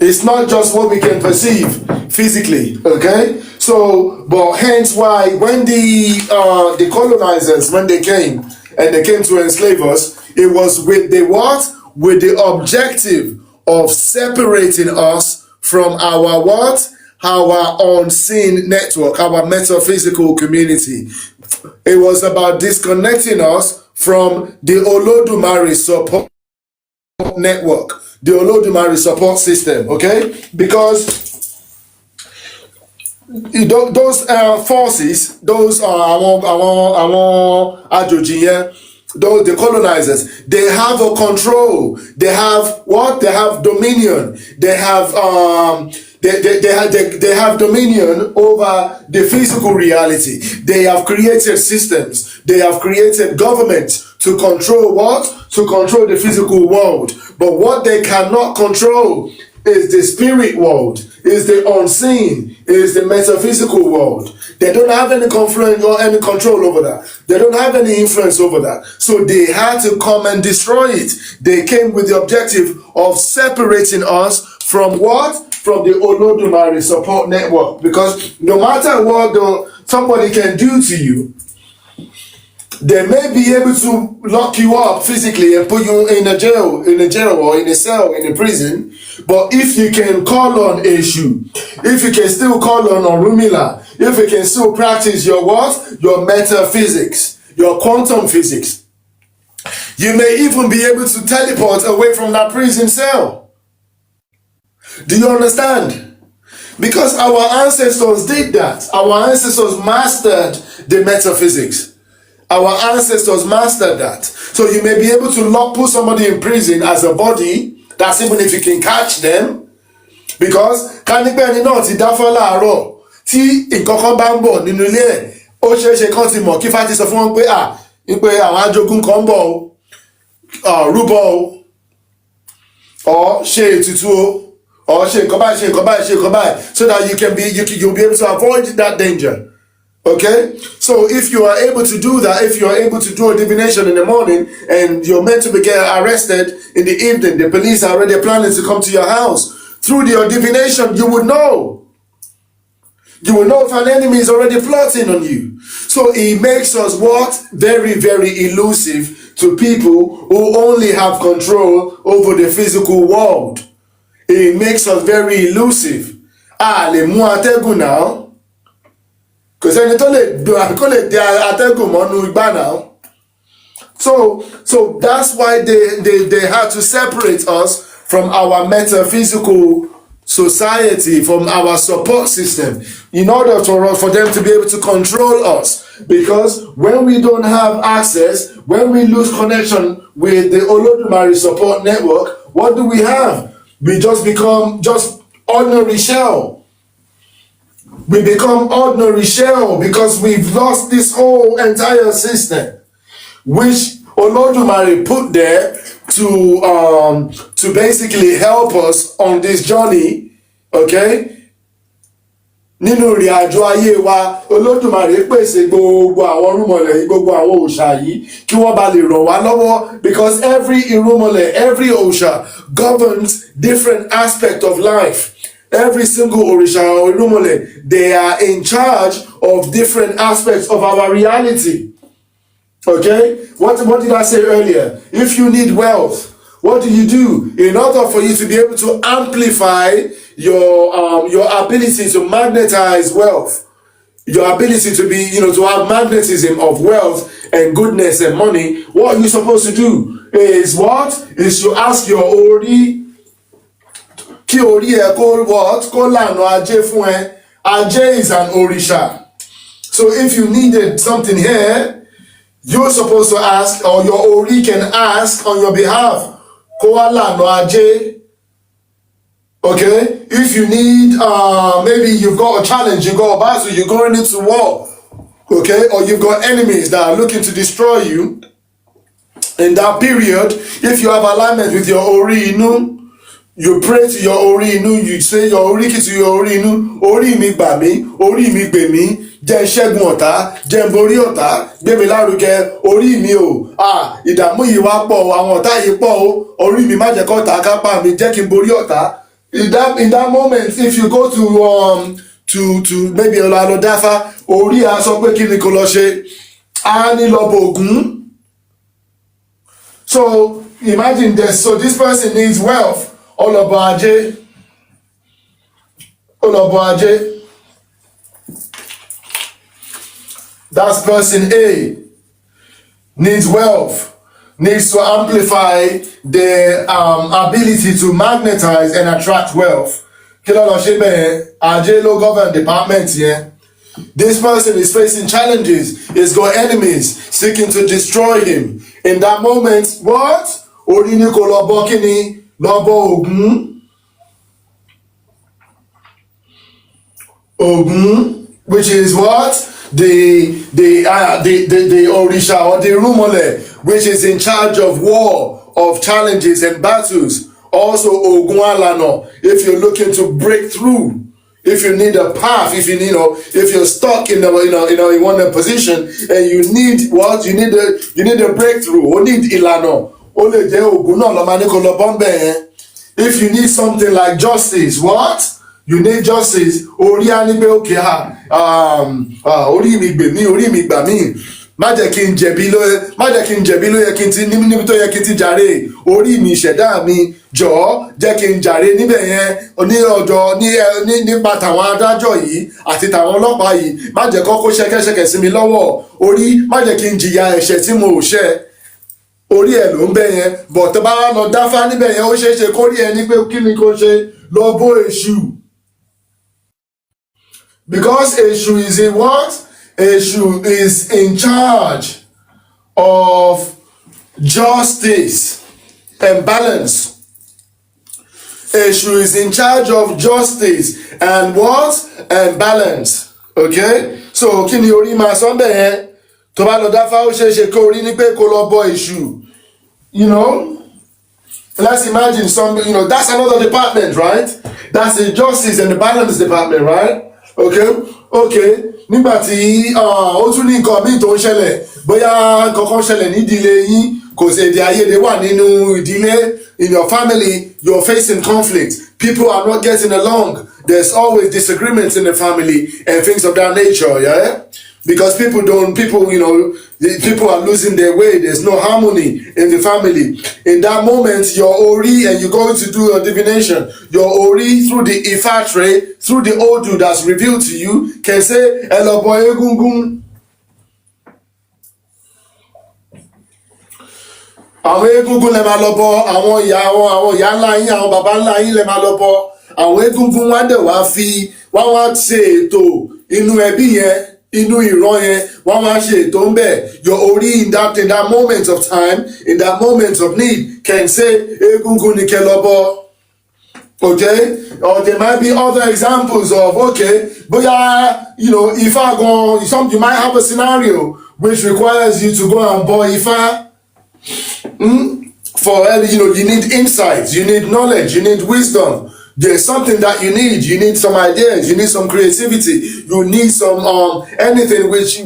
It's not just what we can perceive physically, okay? So, but hence why when the colonizers, when they came, and they came to enslave us, it was with the what? With the objective of separating us from our what? Our unseen network, our metaphysical community. It was about disconnecting us from the Olodumare Support Network, the Olodumare Support System, okay? Because those forces, those those the colonizers, they have a control. They have what? They have dominion. They have They have dominion over the physical reality. They have created systems. They have created governments to control what? To control the physical world. But what they cannot control is the spirit world, is the unseen, is the metaphysical world. They don't have any confluence or any control over that. They don't have any influence over that. So they had to come and destroy it. They came with the objective of separating us from what? From the Olodumare Support Network. Because no matter what somebody can do to you, they may be able to lock you up physically and put you in a jail or in a cell, in a prison. But if you can call on Eshu, if you can still call on Orumila, if you can still practice your what? Your metaphysics, your quantum physics, you may even be able to teleport away from that prison cell. Do you understand? Because our ancestors did that. Our ancestors mastered the metaphysics. Our ancestors mastered that. So you may be able to put somebody in prison as a body. That's even if you can catch them. Because kanipeni náà ti dáfọ́ láàárọ̀ tí nǹkan kan bá ń bọ̀ nínú ilé ẹ̀, ó ṣeéṣe kán ti mọ̀ kí Ifá ti sọ fún wọn pé àwọn ajogun kan ń bọ̀ o, rúbọ o, ṣe ètùtù o, or ṣe nǹkan báyìí, ṣe nǹkan báyìí, ṣe nǹkan báyìí, so that you'll be able to avoid that danger. Okay, so if you are able to do that, if you are able to do a divination in the morning and you're meant to be get arrested in the evening, the police are already planning to come to your house. Through your divination, you would know. You will know if an enemy is already plotting on you. So it makes us what? Very, very elusive to people who only have control over the physical world. It makes us very elusive. Le mú atẹ́gùn now. Because ẹni tó lè di atẹ́gùn mọ́nú igbá now. So that's why they had to separate us from our metaphysical society, from our support system, in order for them to be able to control us. Because when we don't have access, when we lose connection with the Olodumare Support Network, what do we have? We just become ordinary shell. We become ordinary shell because we've lost this whole entire system, which Olodumare put there to basically help us on this journey. Okay? Nínú ìrìn àjò ayé wa, Olódùmarè pèsè gbogbo àwọn irúnmọlẹ̀, gbogbo àwọn òòṣà yìí kí wọ́n bá lè ràn wá lọ́wọ́, because every irúnmọlẹ̀, every òòṣà governs different aspect of life. Every single Orisha or Irumole, they are in charge of different aspects of our reality. Okay? What did I say earlier? If you need wealth, what do? In order for you to be able to amplify your ability to magnetize wealth, your ability to be, to have magnetism of wealth and goodness and money, what are you supposed to do? Is to ask your Ori, kí orí ẹ kó lànà ajé fún ẹ. Ajé is an Orisha. So if you needed something here, you're supposed to ask, or your Ori can ask on your behalf. Kó wá lànà ajé. Okay? If you need, maybe you've got a challenge, you've got a battle, you're going into war. Okay? Or you've got enemies that are looking to destroy you. In that period, if you have alignment with your Ori Inu, you pray to your Ori Inu, you say your Oriki to your Ori Inu, Ori mi gbà mí, Ori mi gbè mí, jẹ́ n ṣẹ́gun ọ̀tá, jẹ́ n borí ọ̀tá, gbé mi lárugẹ, Ori mi o, ìdààmú yìí wá pọ̀ o, àwọn ọ̀tá yìí pọ̀ o, Ori mi má jẹ́ kọ́ta kápá mi, jẹ́ kí n borí ọ̀tá. In that moment, if you go to maybe Olalodafa, Ori á sọ pé kí ni kó lọ ṣe, á ní lọ bọ Ògún. So imagine this. So this person needs wealth. Olobo Ajé. That person A needs wealth, needs to amplify the ability to magnetize and attract wealth. Ajé low government department here. This person is facing challenges. He's got enemies seeking to destroy him. In that moment, what? Orini ko lobo kini, lobo Ògún. Ogun, which is what? The Orisa or the Irumole, which is in charge of war, of challenges and battles. Also Ogun Alano, if you're looking to break through, if you need a path, if you're stuck in one position and you need what? You need a breakthrough. You need Ilano. If you need something like justice, what? You need justice. Orí anígbé òkè orí mi gbè mí, orí mi gbà mí. Má jẹ́ kí n jẹ̀bi ló yẹ kí n ti níbi tó yẹ kí n ti jàre. Orí mi ìṣẹ̀dá mi jọ̀ọ́ jẹ́ kí n jàre níbẹ̀ yẹn ní ọ̀dọ̀ nípa tàwọn adájọ́ yìí àti tàwọn ọlọ́pàá yìí. Má jẹ́ kó ṣẹ̀kẹ̀ṣẹ̀kẹ̀ sí mi lọ́wọ́. Orí má jẹ́ kí n jìyà ẹ̀ṣẹ̀ tí mo ò ṣẹ̀. Orí ẹ̀ ló ń bẹ̀ yẹn. Bọ̀ tó bá lọ dáfá níbẹ̀ yẹn ó ṣeé ṣe kórí ẹ ní pé kí ni kó ṣe lọ bó èṣù. Because Eshu is in what? Eshu is in charge of justice and balance. Eshu is in charge of justice and what? And balance. Okay? So, kí ni orí máa sọ bẹ́ẹ̀ yẹn? Tó bá lọ dáfá ó ṣeé ṣe kó orí ní pé kó lọ bọ Eshu. You know? Let's imagine that's another department, right? That's the justice and the balance department, right? Okay nígbà tí ó tún ní nǹkan míì tó ń ṣẹlẹ̀ bóyá kankan ṣẹlẹ̀ nídìílé yín kò sí èdè àìyedè wà nínú ìdílé. In your family you're facing conflict, people are not getting along, there's always disagreements in the family and things of that nature, yeah, because people are losing their way, there's no harmony in the family. In that moment, your Ori, and you go to do your divination, your Ori through the Ifá tray, through the Òdù that's revealed to you, can say, Elobo egungun. Àwọn egungun lè máa lọ bọ, àwọn ìyá ńlá yín, àwọn bàbá ńlá yín lè máa lọ bọ. Àwọn egungun wá dẹ̀ wá ṣe ètò inú ẹbí yẹn. Inú ìran yẹn wọ́n wá ṣe ètò ń bẹ̀. Your Ori in that moment of time, in that moment of need, can say egungun ni kẹ́ lọ bọ. Okay? Or there might be other examples of, bóyá, Ifá gan, you might have a scenario which requires you to go and bọ Ifá. You need insights, you need knowledge, you need wisdom. There's something that you need some ideas, you need some creativity, you need some anything which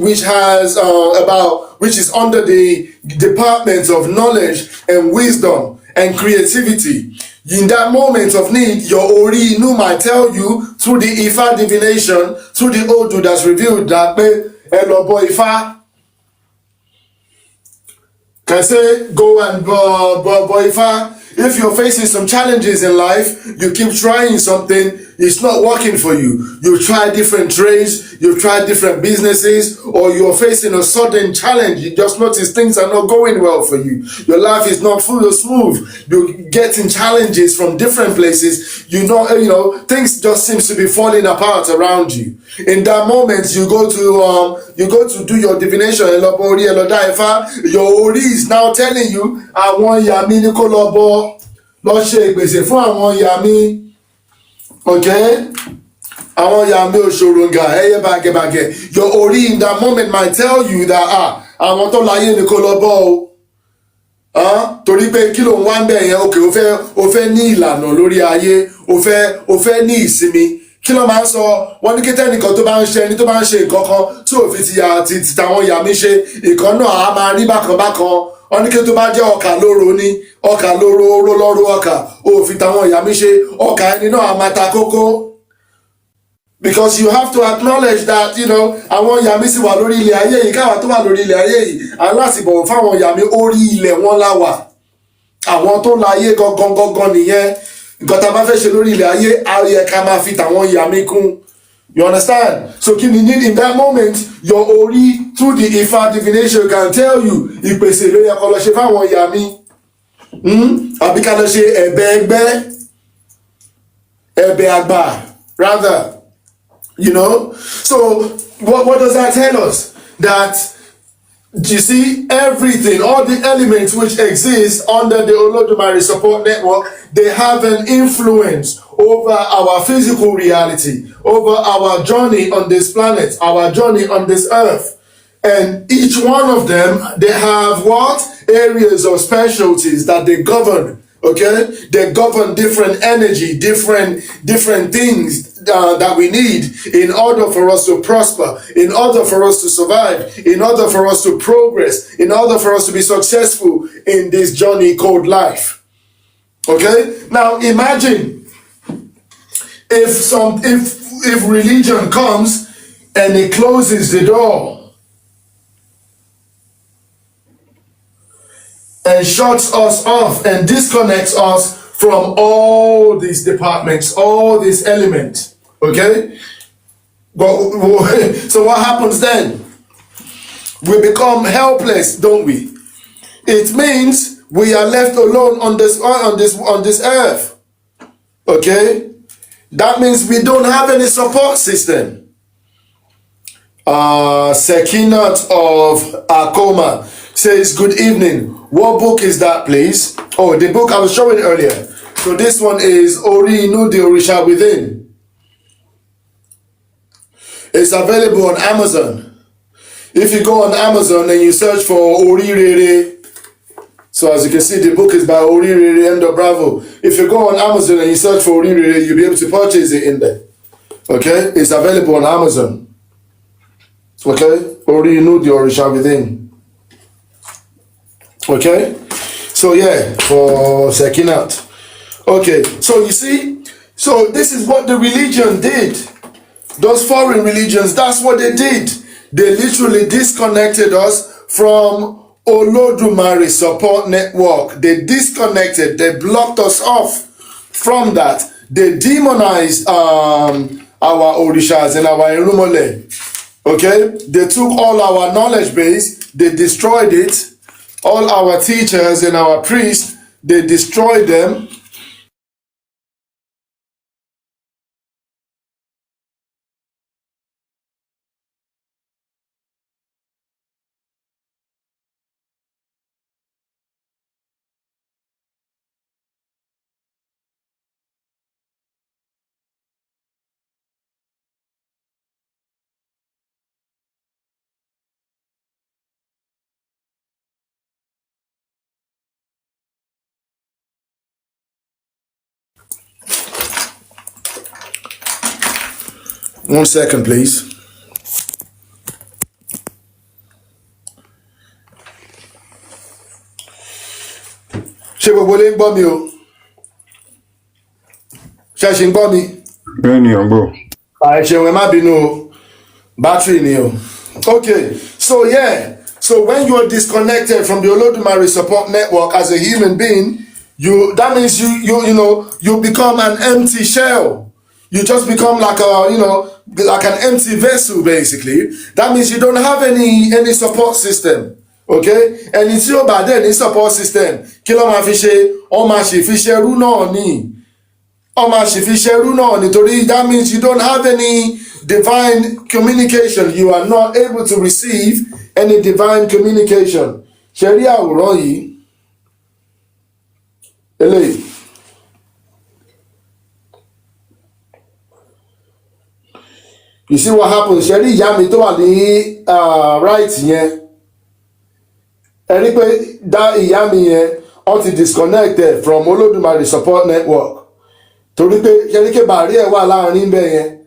is under the department of knowledge and wisdom and creativity. In that moment of need, your Ori Inu might tell you through the Ifá divination, through the Òdù that's revealed that Elobo Ifá can say go and bo Ifá. If you're facing some challenges in life, you keep trying something, it's not working for you. You try different trades, you try different businesses, or you're facing a sudden challenge. You just notice things are not going well for you. Your life is not full of smooth. You're getting challenges from different places. Things just seems to be falling apart around you. In that moment, you go to do your divination. Your Ori is now telling you, I want Yami ni kó lọ bọ. Lọ ṣe ìgbésẹ̀ fún àwọn ìyá mi. Okay? Àwọn ìyá mi òṣòròǹgà ẹyẹ bàgẹ̀bàgẹ̀. Your Ori in that moment might tell you that àwọn tó láyé ni kó lọ bọ o. Torí pé kí ló ń wá ń bẹ̀ yẹn, o fẹ́ ní ìlànà lórí ayé, o fẹ́ ní ìsinmi. Kí ló máa ń sọ? Wọ́n ní kí tẹ́nìkan tó bá ń ṣe nǹkan kan tí òfin ti tàwọn ìyá mi ṣe, ìkan náà á máa rí bákan bákan. Wọ́n ní kí tó bá jẹ́ ọkà lóró ní ọkà lóró ọkà òfin tàwọn ìyá mi ṣe, ọkà ẹni náà á máa ta kókó. Because you have to acknowledge that àwọn ìyá mi sì wà lórí ilẹ̀ ayé yìí, káwa tó wà lórí ilẹ̀ ayé yìí aláti bọ̀wọ̀ fáwọn ìyá mi orí ilẹ̀ wọn láwà. Àwọn tó láyé gangan nìyẹn. Nǹkan tá a bá fẹ́ ṣe lórí ilẹ̀ ayé ayẹ ká máa fi tàwọn ìyá mi kún. You understand? So kí ni need in that moment, your Ori through the Ifá divination can tell you ìpèsè ló yẹ kó lọ ṣe fáwọn ìyá mi. Àbí ká lọ ṣe ẹ̀bẹ̀ àgbà rather. So what does that tell us? That you see everything, all the elements which exist under the Olodumare Support Network, they have an influence over our physical reality, over our journey on this planet, our journey on this earth. And each one of them, they have what? Areas of specialties that they govern. Okay, they govern different energy, different things that we need in order for us to prosper, in order for us to survive, in order for us to progress, in order for us to be successful in this journey called life. Okay, now imagine if religion comes and it closes the door and shuts us off and disconnects us from all these departments, all these elements. Okay? But, so what happens then? We become helpless, don't we? It means we are left alone on this earth. Okay? That means we don't have any support system. Sekinat of Akoma says, good evening. What book is that, please? Oh, the book I was showing earlier. So this one is Ori Inu the Orisha Within. It's available on Amazon. If you go on Amazon and you search for Orí-Rere, so as you can see, the book is by Orí-Rere M. Bravo. If you go on Amazon and you search for Orí-Rere, you'll be able to purchase it in there. Okay? It's available on Amazon. Okay? Ori Inu the Orisha Within. Okay, so yeah, for Sekinat. Okay, so you see, so this is what the religion did. Those foreign religions, that's what they did. They literally disconnected us from Olodumare Support Network. They disconnected, they blocked us off from that. They demonized our Orishas and our Irumole. Okay, they took all our knowledge base, they destroyed it. All our teachers and our priests, they destroyed them. One second, please. Ṣé gbogbo lè ń gbọ́ mi o? Ṣé ṣe ń gbọ́ mi? Bẹ́ẹ̀ni, ọ̀gbọ́. Àìṣeun ẹ má bínú o. Battery ni o. Okay, so yeah. So when you are disconnected from the Olodumare Support Network as a human being, that means you become an empty shell. You just become like like an empty vessel, basically. That means you don't have any support system. Okay? And it's your bad any support system. Kilo ma fi ṣe, o ma ṣe fi ṣerú náà ni. O ma ṣe fi ṣerú náà ni torí that means you don't have any divine communication. You are not able to receive any divine communication. Ṣé rí àwòrán yìí? Eléyìí. You see what happens? Ṣé rí ìyá mi tó wà ní right yẹn? Ẹ rí pé dá ìyá mi yẹn ó ti disconnected from Olodumare Support Network. Torí pé ṣé rí pé barrier wà láàrin bẹ́ẹ̀ yẹn.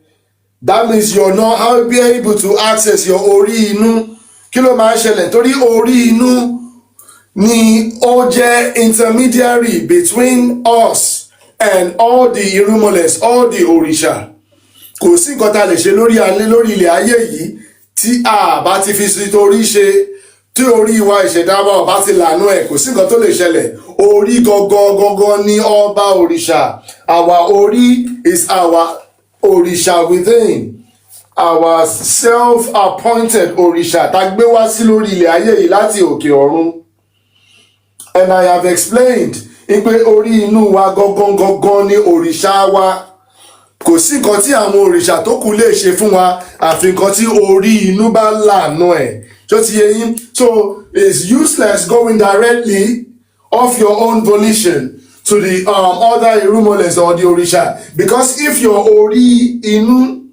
That means you're not able to access your Orí Inú. Kí ló máa ń ṣẹlẹ̀? Torí Orí Inú ni ó jẹ́ intermediary between us and all the Irumoles, all the Orisha. Kò sí nǹkan tá lè ṣe lórí ilẹ̀ ayé yìí tí a bá ti fi sí torí ṣe tí orí wa ìṣẹ̀dá wa bá ti lànà ẹ̀, kò sí nǹkan tó lè ṣẹlẹ̀. Orí gangan ni ọba òrìṣà. Our Ori is our òrìṣà within. Our self-appointed òrìṣà tá gbé wá sí lórí ilẹ̀ ayé yìí láti òkè ọ̀run. And I have explained pé orí inú wa gangan ni òrìṣà wa. Kò sí nǹkan tí àwọn òrìṣà tó kù lè ṣe fún wa àfi nǹkan tí orí inú bá lànà ẹ̀. Ṣó ti yé yín? So it's useless going directly of your own volition to the other Irumoles or the Orisha. Because if your Ori Inu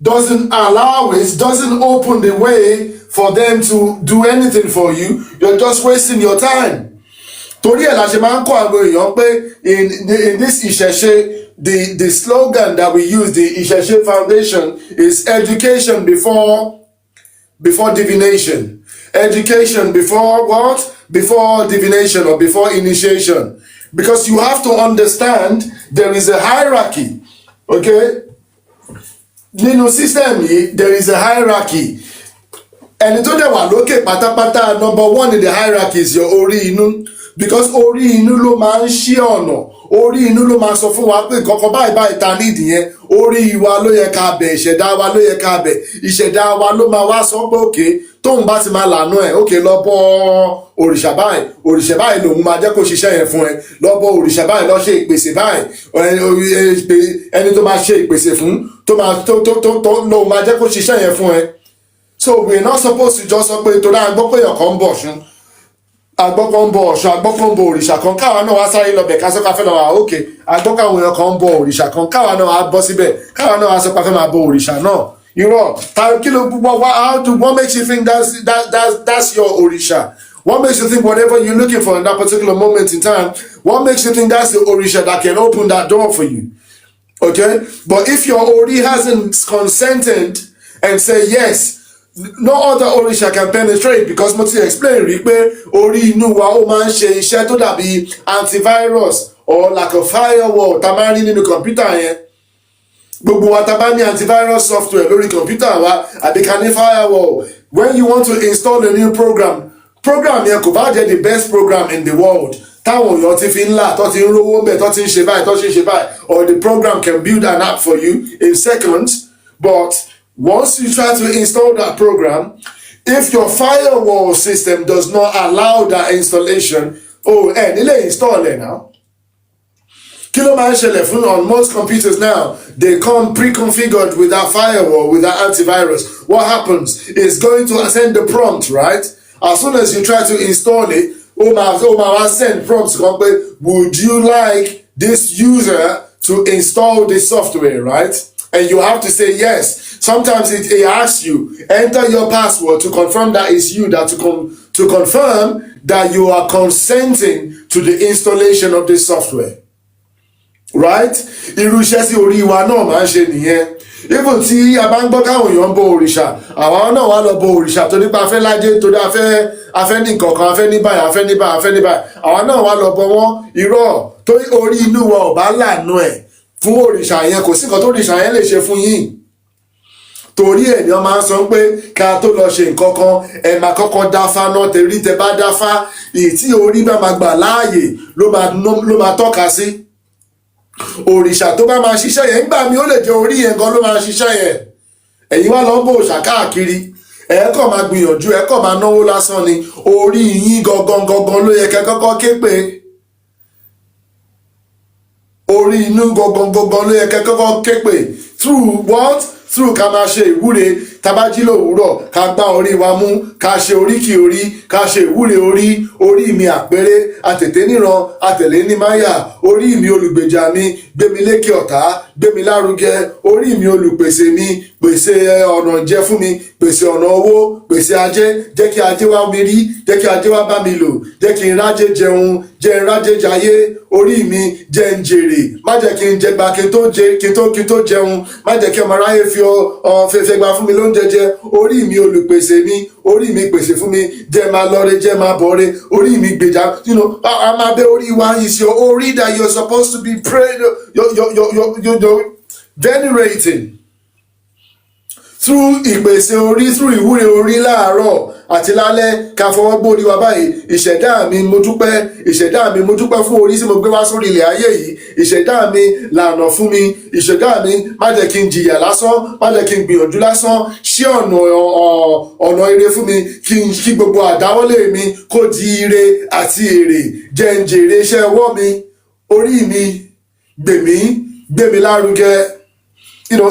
doesn't allow it, doesn't open the way for them to do anything for you, you're just wasting your time. Torí ẹ̀ la ṣe máa ń kọ́ àwọn èèyàn pé in this Isese, the slogan that we use, the Isese Foundation, is education before divination. Education before what? Before divination or before initiation. Because you have to understand there is a hierarchy. Okay? Nínú system yìí, there is a hierarchy. Ẹni tó dẹ̀ wà lókè pátápátá, number one in the hierarchy is your Ori Inú. Because Ori Inú ló máa ń ṣí ọ̀nà. Ori Inú ló máa sọ fún wa pé nǹkan kan báyìí ta nídìí yẹn. Orí wa ló yẹ ká bẹ̀, ìṣẹ̀dá wa ló yẹ ká bẹ̀. Ìṣẹ̀dá wa ló máa wá sọ pé òkè tóun bá ti máa lànà ẹ̀, òkè lọ bọ́ òrìṣà báyìí lòun máa jẹ́ kó ṣiṣẹ́ yẹn fún ẹ. Lọ bọ́ òrìṣà báyìí, lọ ṣe ìpèsè báyìí. Ẹni tó máa ṣe ìpèsè fún tó lòun máa jẹ́ kó ṣiṣẹ́ yẹn fún ẹ. So we're not supposed to just sọ pé torí àgbọ́ pé èèyàn kan ń bọ̀ ṣún. Agbọ́kàn ń bọ Ọ̀ṣun, agbọ́kàn ń bọ òrìṣà kan, káwa náà wá sáré lọ́bẹ̀ ká sọ́ka fẹ́ lọ wà ókè, agbọ́kàn àwọn èèyàn kan ń bọ òrìṣà kan, káwa náà wá bọ́ síbẹ̀, káwa náà wá sọ́ka fẹ́ máa bọ òrìṣà náà. Irọ́, kí ló what makes you think that's your òrìṣà? What makes you think whatever you're looking for in that particular moment in time, what makes you think that's the òrìṣà that can open that door for you? Okay? But if your Ori hasn't consented and say yes, no other Orisha can penetrate, because mo ti explain rí pé orí inú wa ó máa ń ṣe iṣẹ́ tó dàbí antivirus or like a firewall tá máa ń rí nínú kọ̀mpútà yẹn. Gbogbo wa tá bá ní antivirus software lórí kọ̀mpútà wa àbí ká ní firewall. When you want to install a new program yẹn kò bá jẹ́ the best program in the world, táwọn èèyàn ti fi ń là tó ti ń rówó ń bẹ̀ tó ti ń ṣe báyìí tó ti ń ṣe báyìí, or the program can build an app for you in seconds, but once you try to install that program, if your firewall system does not allow that installation, nílé install it now. Kí ló máa ń ṣẹlẹ̀ fún on most computers now? They come pre-configured with that firewall, with that antivirus. What happens? It's going to send the prompt, right? As soon as you try to install it, ó máa send prompts kan pé, would you like this user to install this software, right? And you have to say yes. Sometimes it asks you, enter your password to confirm that it's you, to confirm that you are consenting to the installation of this software. Right? Irú iṣẹ́ sí orí wa náà máa ń ṣe nìyẹn. Even tí a bá ń gbọ́ káwọn èèyàn ń bọ òrìṣà, àwa náà wá lọ bọ òrìṣà torí pé a fẹ́ lájẹ́, torí a fẹ́ ní nǹkan kan, a fẹ́ ní báyìí, a fẹ́ ní báyìí, a fẹ́ ní báyìí. Àwa náà wá lọ bọ wọ́n. Irọ́, torí orí inú wa ò bá lànà ẹ̀ fún òrìṣà yẹn, kò sí nǹkan tó òrìṣà yẹn lè ṣe fún yín. Torí ẹ̀ ni wọ́n máa ń sọ pé ká tó lọ ṣe nǹkan kan ẹ máa kọ́kọ́ dáfá náà, torí tẹ bá dáfá èyí tí orí bá máa gbà láàyè ló máa tọ́ka sí. Òrìṣà tó bá máa ṣiṣẹ́ yẹn nígbà mi ó lè jẹ́ orí yẹn gan ló máa ṣiṣẹ́ yẹn. Ẹ̀yin wá lọ bó òòṣà káàkiri, ẹ kàn máa gbìyànjú, ẹ kàn máa náwó lásán ni. Orí yín gangan ló yẹ kẹ́ kọ́kọ́ ké pè. Orí inú gangan ló yẹ kẹ́ kọ́kọ́ ké pè. Through what? Through ká máa ṣe ìwúre, tabají lòwúrọ̀ ká gbá orí wa mú, ká ṣe oríkì orí, ká ṣe ìwúre orí mi àpérè, àtètè níran, àtẹ̀lé ní máyà, orí mi olùgbèjà mi, gbé mi lékè ọ̀tá, gbé mi lárugẹ, orí mi olùpèsè mi, pèsè ọ̀nà jẹ fún mi, pèsè ọ̀nà owó, pèsè ajé, jẹ́ kí ajé wá mi rí, jẹ́ kí ajé wá bá mi lò, jẹ́ kí n rájé jẹun, jẹ́ n rájé jayé, orí mi jẹ́ n jèrè, má jẹ́ kí n jẹgba kí n tó jẹun, má jẹ́ kí ọmọ aráyé fi fẹ́fẹ́ gba fún mi lóúnjẹ jẹ, orí mi olùpèsè mi, orí mi pèsè fún mi, jẹ́ máa lọ́re, jẹ́ máa bọ̀re, orí mi gbèjà, a máa bẹ orí wa, is your Ori that you're supposed to be praying, you're venerating. Through ìpèsè orí, through ìwúre orí láàárọ̀ àti lálẹ́, ká fọwọ́ gbórí wa báyìí. Ìṣẹ̀dá mi mo dúpẹ́ fún orí tí mo gbé wá sórí ilẹ̀ ayé yìí. Ìṣẹ̀dá mi lànà fún mi, ìṣẹ̀dá mi má jẹ́ kí n jìyà lásán, má jẹ́ kí n gbìyànjú lásán, ṣí ọ̀nà ire fún mi, kí gbogbo àdáwọ́lé mi kó di ire àti èrè, jẹ́ n jèrè iṣẹ́ ọwọ́ mi, orí mi gbé mi lárugẹ.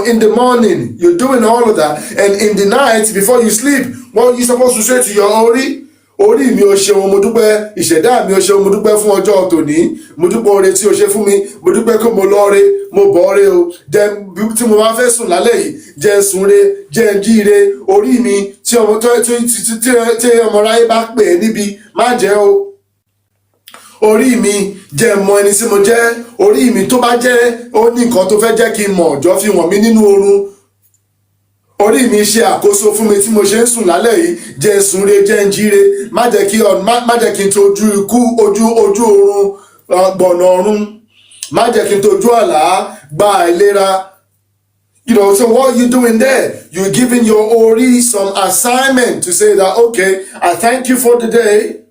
In the morning, you're doing all of that. And in the night, before you sleep, what are you supposed to say to your Ori? Orí mi ò ṣeun mo dúpẹ́, ìṣẹ̀dá mi ò ṣeun mo dúpẹ́ fún ọjọ́ tòní, mo dúpẹ́ oore tí o ṣe fún mi, mo dúpẹ́ pé mo lọ re, mo bọ̀ re o, jẹ́ tí mo bá fẹ́ sùn lálẹ́ yìí, jẹ́ sùn re, jẹ́ jí re, orí mi tí ọmọ ráyé bá pè é níbi, má jẹ́ o. Orí mi jẹ́ mọ ẹni tí mo jẹ́, orí mi tó bá jẹ́ ó ní nǹkan tó fẹ́ jẹ́ kí n mọ̀ jọ fi wọ̀n mí nínú oorun. Orí mi ṣe àkóso fún mi tí mo ṣe ń sùn lálẹ́ yìí, jẹ́ sùn re, jẹ́ jí re, má jẹ́ kí n tojú ikú ojú oorun gbọ̀nà ọ̀run, má jẹ́ kí n tojú àlá gba àìlera. You know, so what you doing there? You're giving your Ori some assignment to say that, okay, I thank you for the day,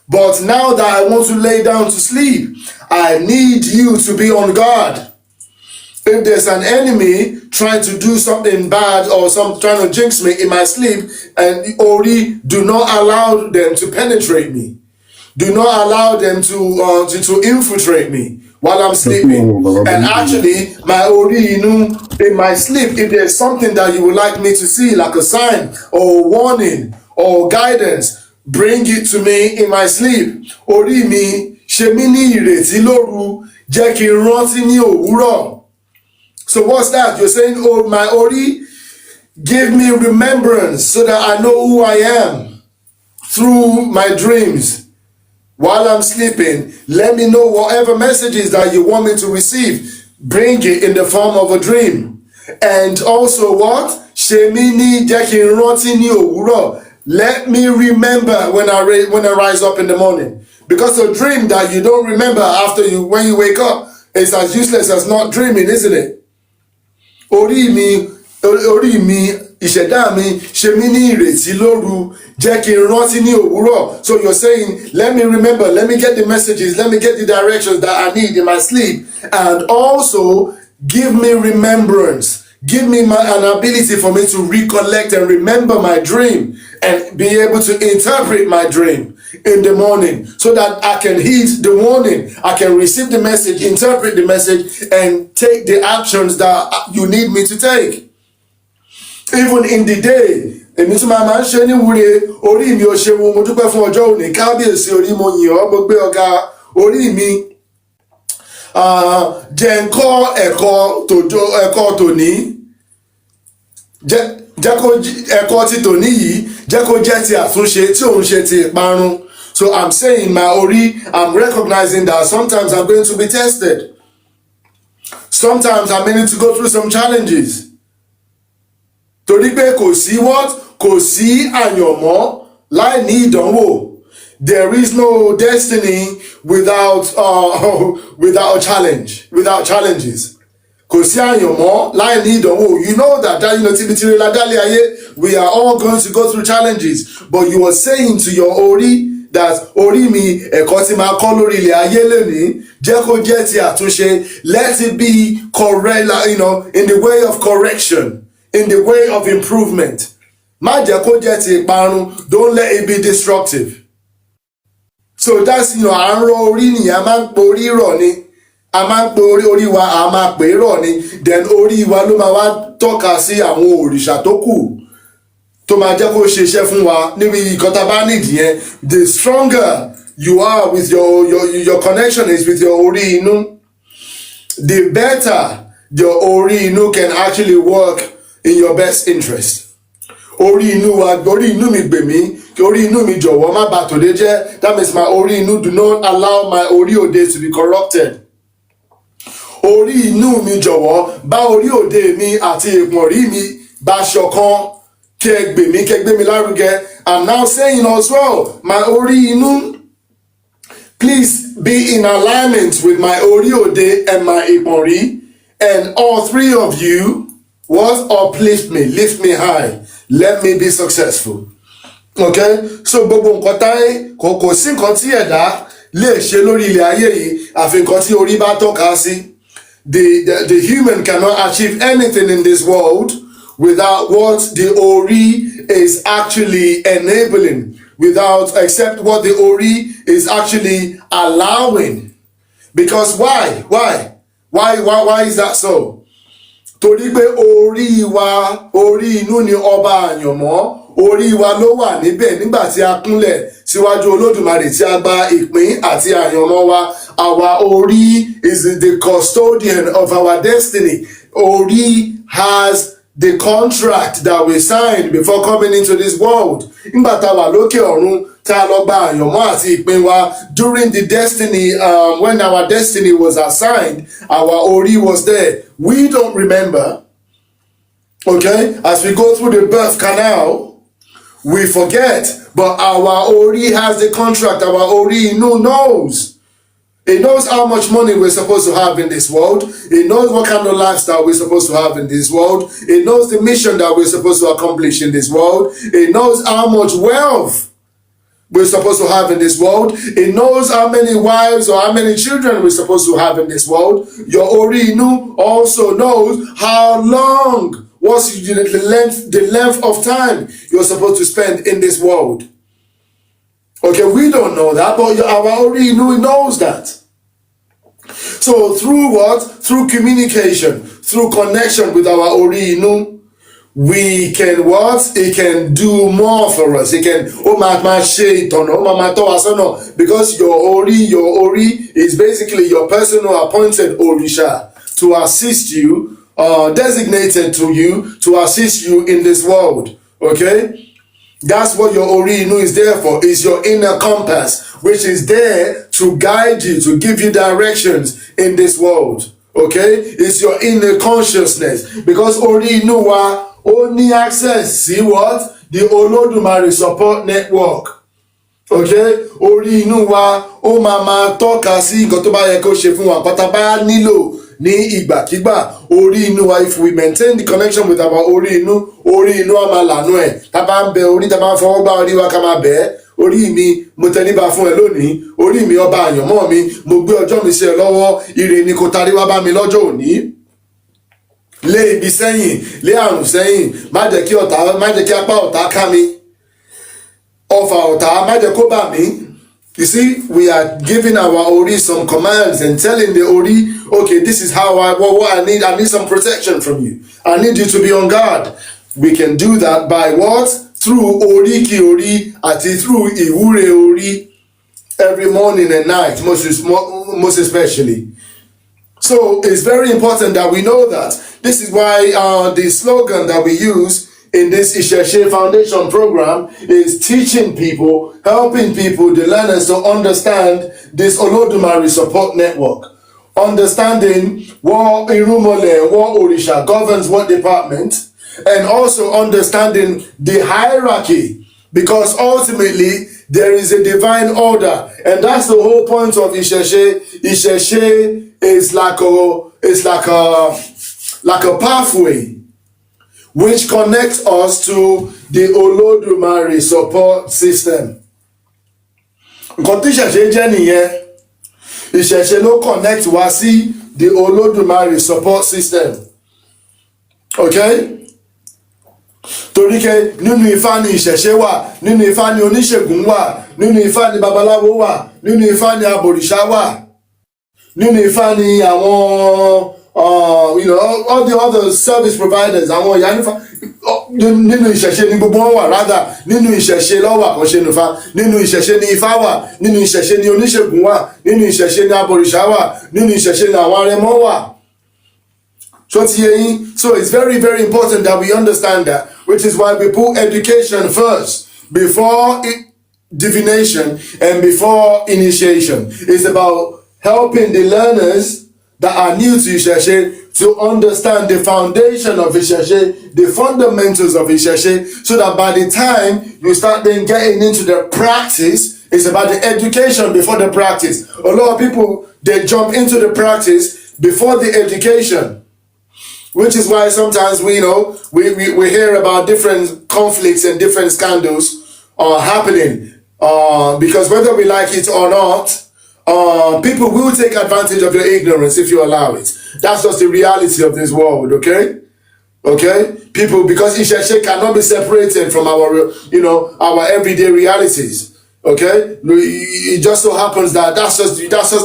but now that I want to lay down to sleep, I need you to be on guard. If there's an enemy trying to do something bad or trying to jinx me in my sleep, and Ori, do not allow them to penetrate me. Do not allow them to infiltrate me while I'm sleeping. And actually, my Ori, in my sleep, if there's something that you would like me to see, like a sign or warning or guidance, bring it to me in my sleep. Ori mi, ṣe mí ní ìrètí lóru, jẹ́ kí n rántí ní òwúrọ̀. So what's that? You're saying, oh, my Ori, give me remembrance so that I know who I am through my dreams. While I'm sleeping, let me know whatever messages that you want me to receive. Bring it in the form of a dream. And also what? Ṣe mí ní jẹ́ kí n rántí ní òwúrọ̀. Let me remember when I rise up in the morning. Because a dream that you don't remember when you wake up is as useless as not dreaming, isn't it? Orí mi, ìṣẹ̀dá mi, ṣe mí ní ìrètí lóru, jẹ́ kí n rántí ní òwúrọ̀. So you're saying, let me remember, let me get the messages, let me get the directions that I need in my sleep. And also, give me remembrance. Give me an ability for me to recollect and remember my dream and be able to interpret my dream in the morning so that I can heed the warning, I can receive the message, interpret the message, and take the actions that you need me to take. Even in the day, èmi tún máa ń ṣe ní wúre, orí mi ò ṣe wo, mo dúpẹ́ fún ọjọ́ òní, kábíyèsí orí mo yìn ọ́, mo gbé ọ̀gá orí mi. Jẹ́ n kọ́ ẹ̀kọ́ tòní, jẹ́ kó ẹ̀kọ́ ti tòní yìí, jẹ́ kó jẹ́ ti àtúnṣe tí òun ṣe ti ìparun. So I'm saying, my Ori, I'm recognizing that sometimes I'm going to be tested. Sometimes I'm going to go through some challenges. Torí pé kò sí àyànmọ́ láì ní ìdánwò. There is no destiny without challenge, without challenges. Kò sí àyànmọ́ láì ní ìdánwò. You know that tibitire ládàlẹ́ ayé, we are all going to go through challenges. But you are saying to your Ori that orí mi, ẹ̀kọ́ tí máa kọ́ lórí ilẹ̀ ayé lónìí, jẹ́ kó jẹ́ ti àtúnṣe. Let it be correct, in the way of correction, in the way of improvement. Má jẹ́ kó jẹ́ ti ìparun. Don't let it be destructive. So that's, à ń rọ orí nìyẹn, a máa ń pe orí rọ̀ ni. A máa ń pe orí wa, a máa pè é rọ̀ ni. Then orí wa ló máa wá tọ́ka sí àwọn òrìṣà tó kù tó máa jẹ́ kó ṣe iṣẹ́ fún wa níbi ìkan tá a bá nídìí yẹn. The stronger you are with your connection is with your orí inú, the better your orí inú can actually work in your best interest. Orí inú wa, orí inú mi gbè mí, orí inú mi jọ̀wọ́ má bà tòde jẹ́. That means my orí inú, do not allow my orí òde to be corrupted. Orí inú mi jọ̀wọ́ bá orí òde mi àti ìpọ̀nrí mi bá ṣọ̀kan, kẹ́ gbé mi lárugẹ. I'm now saying as well, my orí inú, please be in alignment with my orí òde and my ìpọ̀nrí, and all three of you, uplift me, lift me high, let me be successful. Okay, so gbogbo nǹkan táyé kò sí nǹkan tí ẹ̀dá lè ṣe lórí ilẹ̀ ayé yìí àfi nǹkan tí orí bá tọ́ka sí. The human cannot achieve anything in this world without what the Ori is actually enabling, except what the Ori is actually allowing. Because why is that so? Torí pé orí wa, orí inú ni ọba àyànmọ́, orí wa ló wà níbẹ̀ nígbà tí a kúnlẹ̀ síwájú Olódùmarè tí a gba ìpín àti àyànmọ́ wa. Our Ori is the custodian of our destiny. Ori has the contract that we signed before coming into this world. Nígbà tá a wà lókè ọ̀run tá a lọ gba àyànmọ́ àti ìpín wa, during the destiny, when our destiny was assigned, our Ori was there. We don't remember, okay? As we go through the birth canal, we forget, but our Ori has the contract. Our Ori knows. It knows how much money we're supposed to have in this world. It knows what kind of lifestyle we're supposed to have in this world. It knows the mission that we're supposed to accomplish in this world. It knows how much wealth we're supposed to have in this world. It knows how many wives or how many children we're supposed to have in this world. Your Ori also knows how long, what's the length of time you're supposed to spend in this world. Okay, we don't know that, but our Ori knows that. So through what? Through communication, through connection with our Ori, we can what? It can do more for us. It can, because your Ori is basically your personal appointed Orisha to assist you, designated to you to assist you in this world. Okay? That's what your Ori is there for, is your inner compass, which is there to guide you, to give you directions in this world. Okay? It's your inner consciousness. Because Ori wa only access, see what? The Olodumare Support Network. Okay? Ori wa o mama tọ́ka sí nǹkan tó bá yẹ kó ṣe fún wa pátá bá nílò ní ìgbàkígbà. Ori inú wa, if we maintain the connection with our Ori inú a máa lànà ẹ̀. Tá bá ń bẹ orí, tá bá ń fọwọ́ gbá orí wa ká máa bẹ̀ ẹ́. Orí mi, mo tẹríba fún ẹ lónìí. Orí mi, ọba àyànmọ́ mi, mo gbé ọjọ́ mi sí ẹ lọ́wọ́. Ire ni kó tarí wá bá mi lọ́jọ́ òní. Lé ibi sẹ́yìn, lé àrùn sẹ́yìn. Má jẹ́ kí apá ọ̀tá ká mi. Ọfà ọ̀tá, má jẹ́ kó bà mí. You see, we are giving our Ori some commands and telling the Ori, okay, this is how what I need. I need some protection from you. I need you to be on guard. We can do that by what? Through Ori ki Ori, ati through Iwure Ori, every morning and night, most especially. So it's very important that we know that. This is why the slogan that we use in this Isese Foundation program is teaching people, helping people, the learners, to understand this Olodumare Support Network. Understanding what Irumole, what Orisha governs what department, and also understanding the hierarchy, because ultimately there is a divine order, and that's the whole point of Isese. Isese is like a pathway which connects us to the Olodumare Support System. Nǹkan tí Ìṣẹ̀ṣe jẹ́ nìyẹn. Ìṣẹ̀ṣe ló connect wá sí the Olodumare Support System. Okay? Torí pé nínú Ifá ni Ìṣẹ̀ṣe wà, nínú Ifá ni oníṣègùn wà, nínú Ifá ni babaláwo wà, nínú Ifá ni abòrìṣà wà, nínú Ifá ni àwọn all the other service providers, àwọn ìyá nífà nínú Ìṣẹ̀ṣe ni gbogbo wọn wà, rather nínú Ìṣẹ̀ṣe ló wà kò ṣe nífà, nínú Ìṣẹ̀ṣe ni Ifá wà, nínú Ìṣẹ̀ṣe ni oníṣègùn wà, nínú Ìṣẹ̀ṣe ni abòrìṣà wà, nínú Ìṣẹ̀ṣe ni àwọn arẹmọ wà. So it's very, very important that we understand that, which is why we put education first before divination and before initiation. It's about helping the learners that are new to Isese to understand the foundation of Isese, the fundamentals of Isese, so that by the time you start then getting into the practice, it's about the education before the practice. A lot of people, they jump into the practice before the education, which is why sometimes we hear about different conflicts and different scandals happening, because whether we like it or not, people will take advantage of your ignorance if you allow it. That's just the reality of this world, okay? Okay? People, because Isese cannot be separated from our everyday realities, okay? It just so happens that that's just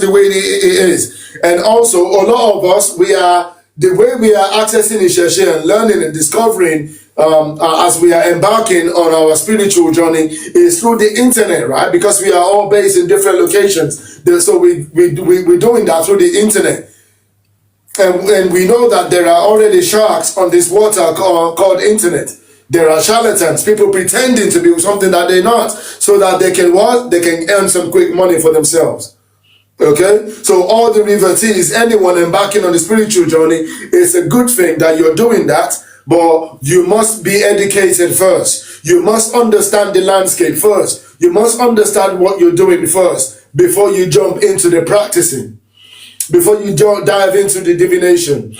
the way it is. And also, a lot of us, the way we are accessing Isese and learning and discovering as we are embarking on our spiritual journey is through the internet, right? Because we are all based in different locations. So we're doing that through the internet. And we know that there are already sharks on this water called internet. There are charlatans, people pretending to be something that they're not, so that they can what? They can earn some quick money for themselves. Okay? So all the re-vertees, anyone embarking on the spiritual journey, it's a good thing that you're doing that, but you must be educated first. You must understand the landscape first. You must understand what you're doing first before you jump into the practicing. Before you dive into the divination,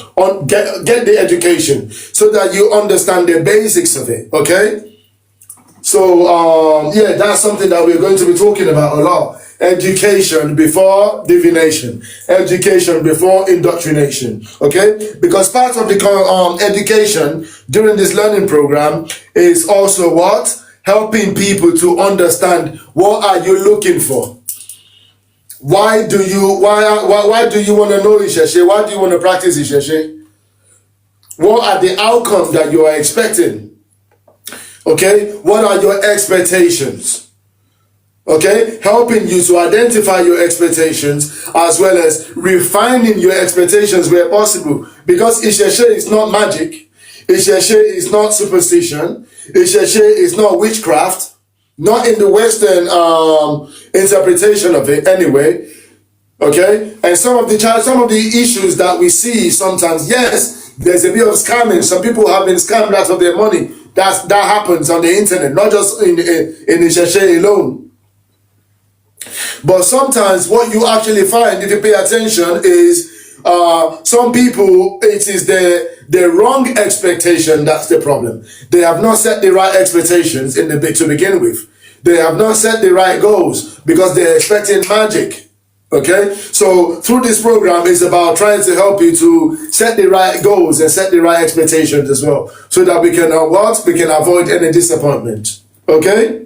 get the education so that you understand the basics of it, okay? So, yeah, that's something that we're going to be talking about a lot. Education before divination. Education before indoctrination, okay? Because part of the education during this learning program is also what? Helping people to understand what are you looking for. Why do you want to know Isese? Why do you want to practice Isese? What are the outcomes that you are expecting? Okay, what are your expectations? Okay, helping you to identify your expectations as well as refining your expectations where possible. Because Isese is not magic, Isese is not superstition, Isese is not witchcraft. Not in the Western interpretation of it, anyway. Okay, and some of the issues that we see sometimes, yes, there's a bit of scamming. Some people have been scammed out of their money. That happens on the internet, not just in Isese alone. But sometimes what you actually find, if you pay attention, is some people, it is the wrong expectation that's the problem. They have not set the right expectations to begin with. They have not set the right goals because they're expecting magic. Okay, so through this program is about trying to help you to set the right goals and set the right expectations as well, so that we can avoid any disappointment. Okay,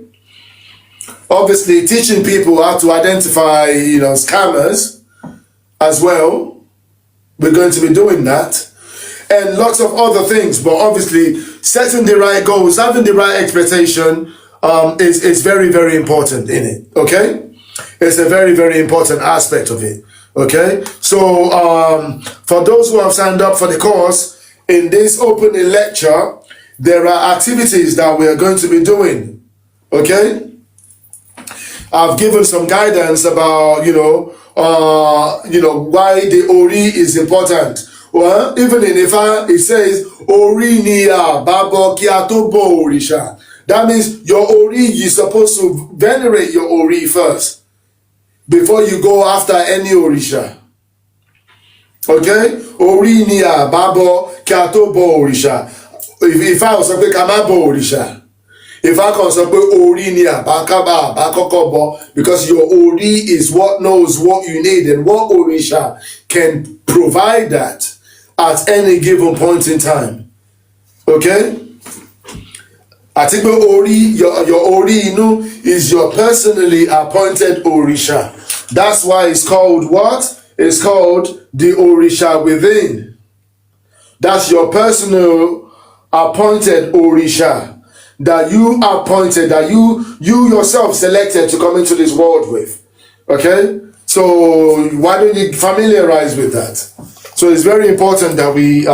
obviously teaching people how to identify scammers as well. We're going to be doing that, and lots of other things. But obviously setting the right goals, having the right expectation is very, very important in it. Okay, it's a very, very important aspect of it. Okay, so for those who have signed up for the course, in this opening lecture, there are activities that we are going to be doing. Okay, I've given some guidance about why the Ori is important. Well, even in Ifá, it says Ori ni a babo ki a to bo Orisa. That means your Ori, you're supposed to venerate your Ori first before you go after any Orisa. Okay? Ori ni a babo ki a to bo Orisa. If I was a big amabo Orisa. If I can say Ori ni a bakaba bakokobo, because your Ori is what knows what you need, and what Orisa can provide that at any given point in time. Okay? I think your Ori is your personally appointed Orisha. That's why it's called what? It's called the Orisha within. That's your personal appointed Orisha that you appointed, that you yourself selected to come into this world with. Okay? So why don't you familiarize with that? So it's very important that we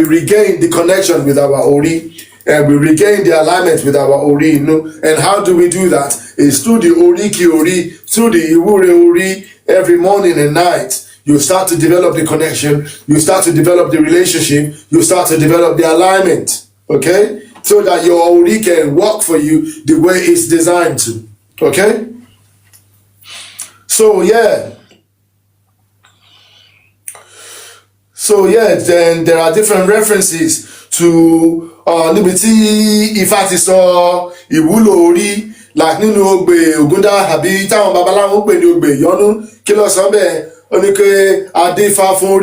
regain the connection with our Ori, and we regain the alignment with our Ori. And how do we do that? It's through the Oriki Ori, through the Iwure Ori, every morning and night. You start to develop the connection, you start to develop the relationship, you start to develop the alignment. Okay? So that your Ori can work for you the way it's designed to. Okay? So then there are different references to níbi tí Ifá ti sọ ìwúlò orí, like nínú Ogbe Ògúndá àbí táwọn babaláwo ń pè ní Ogbe Ìyọ́nú, kí ló sọ bẹ́ẹ̀? Ó ní pé adéfá fún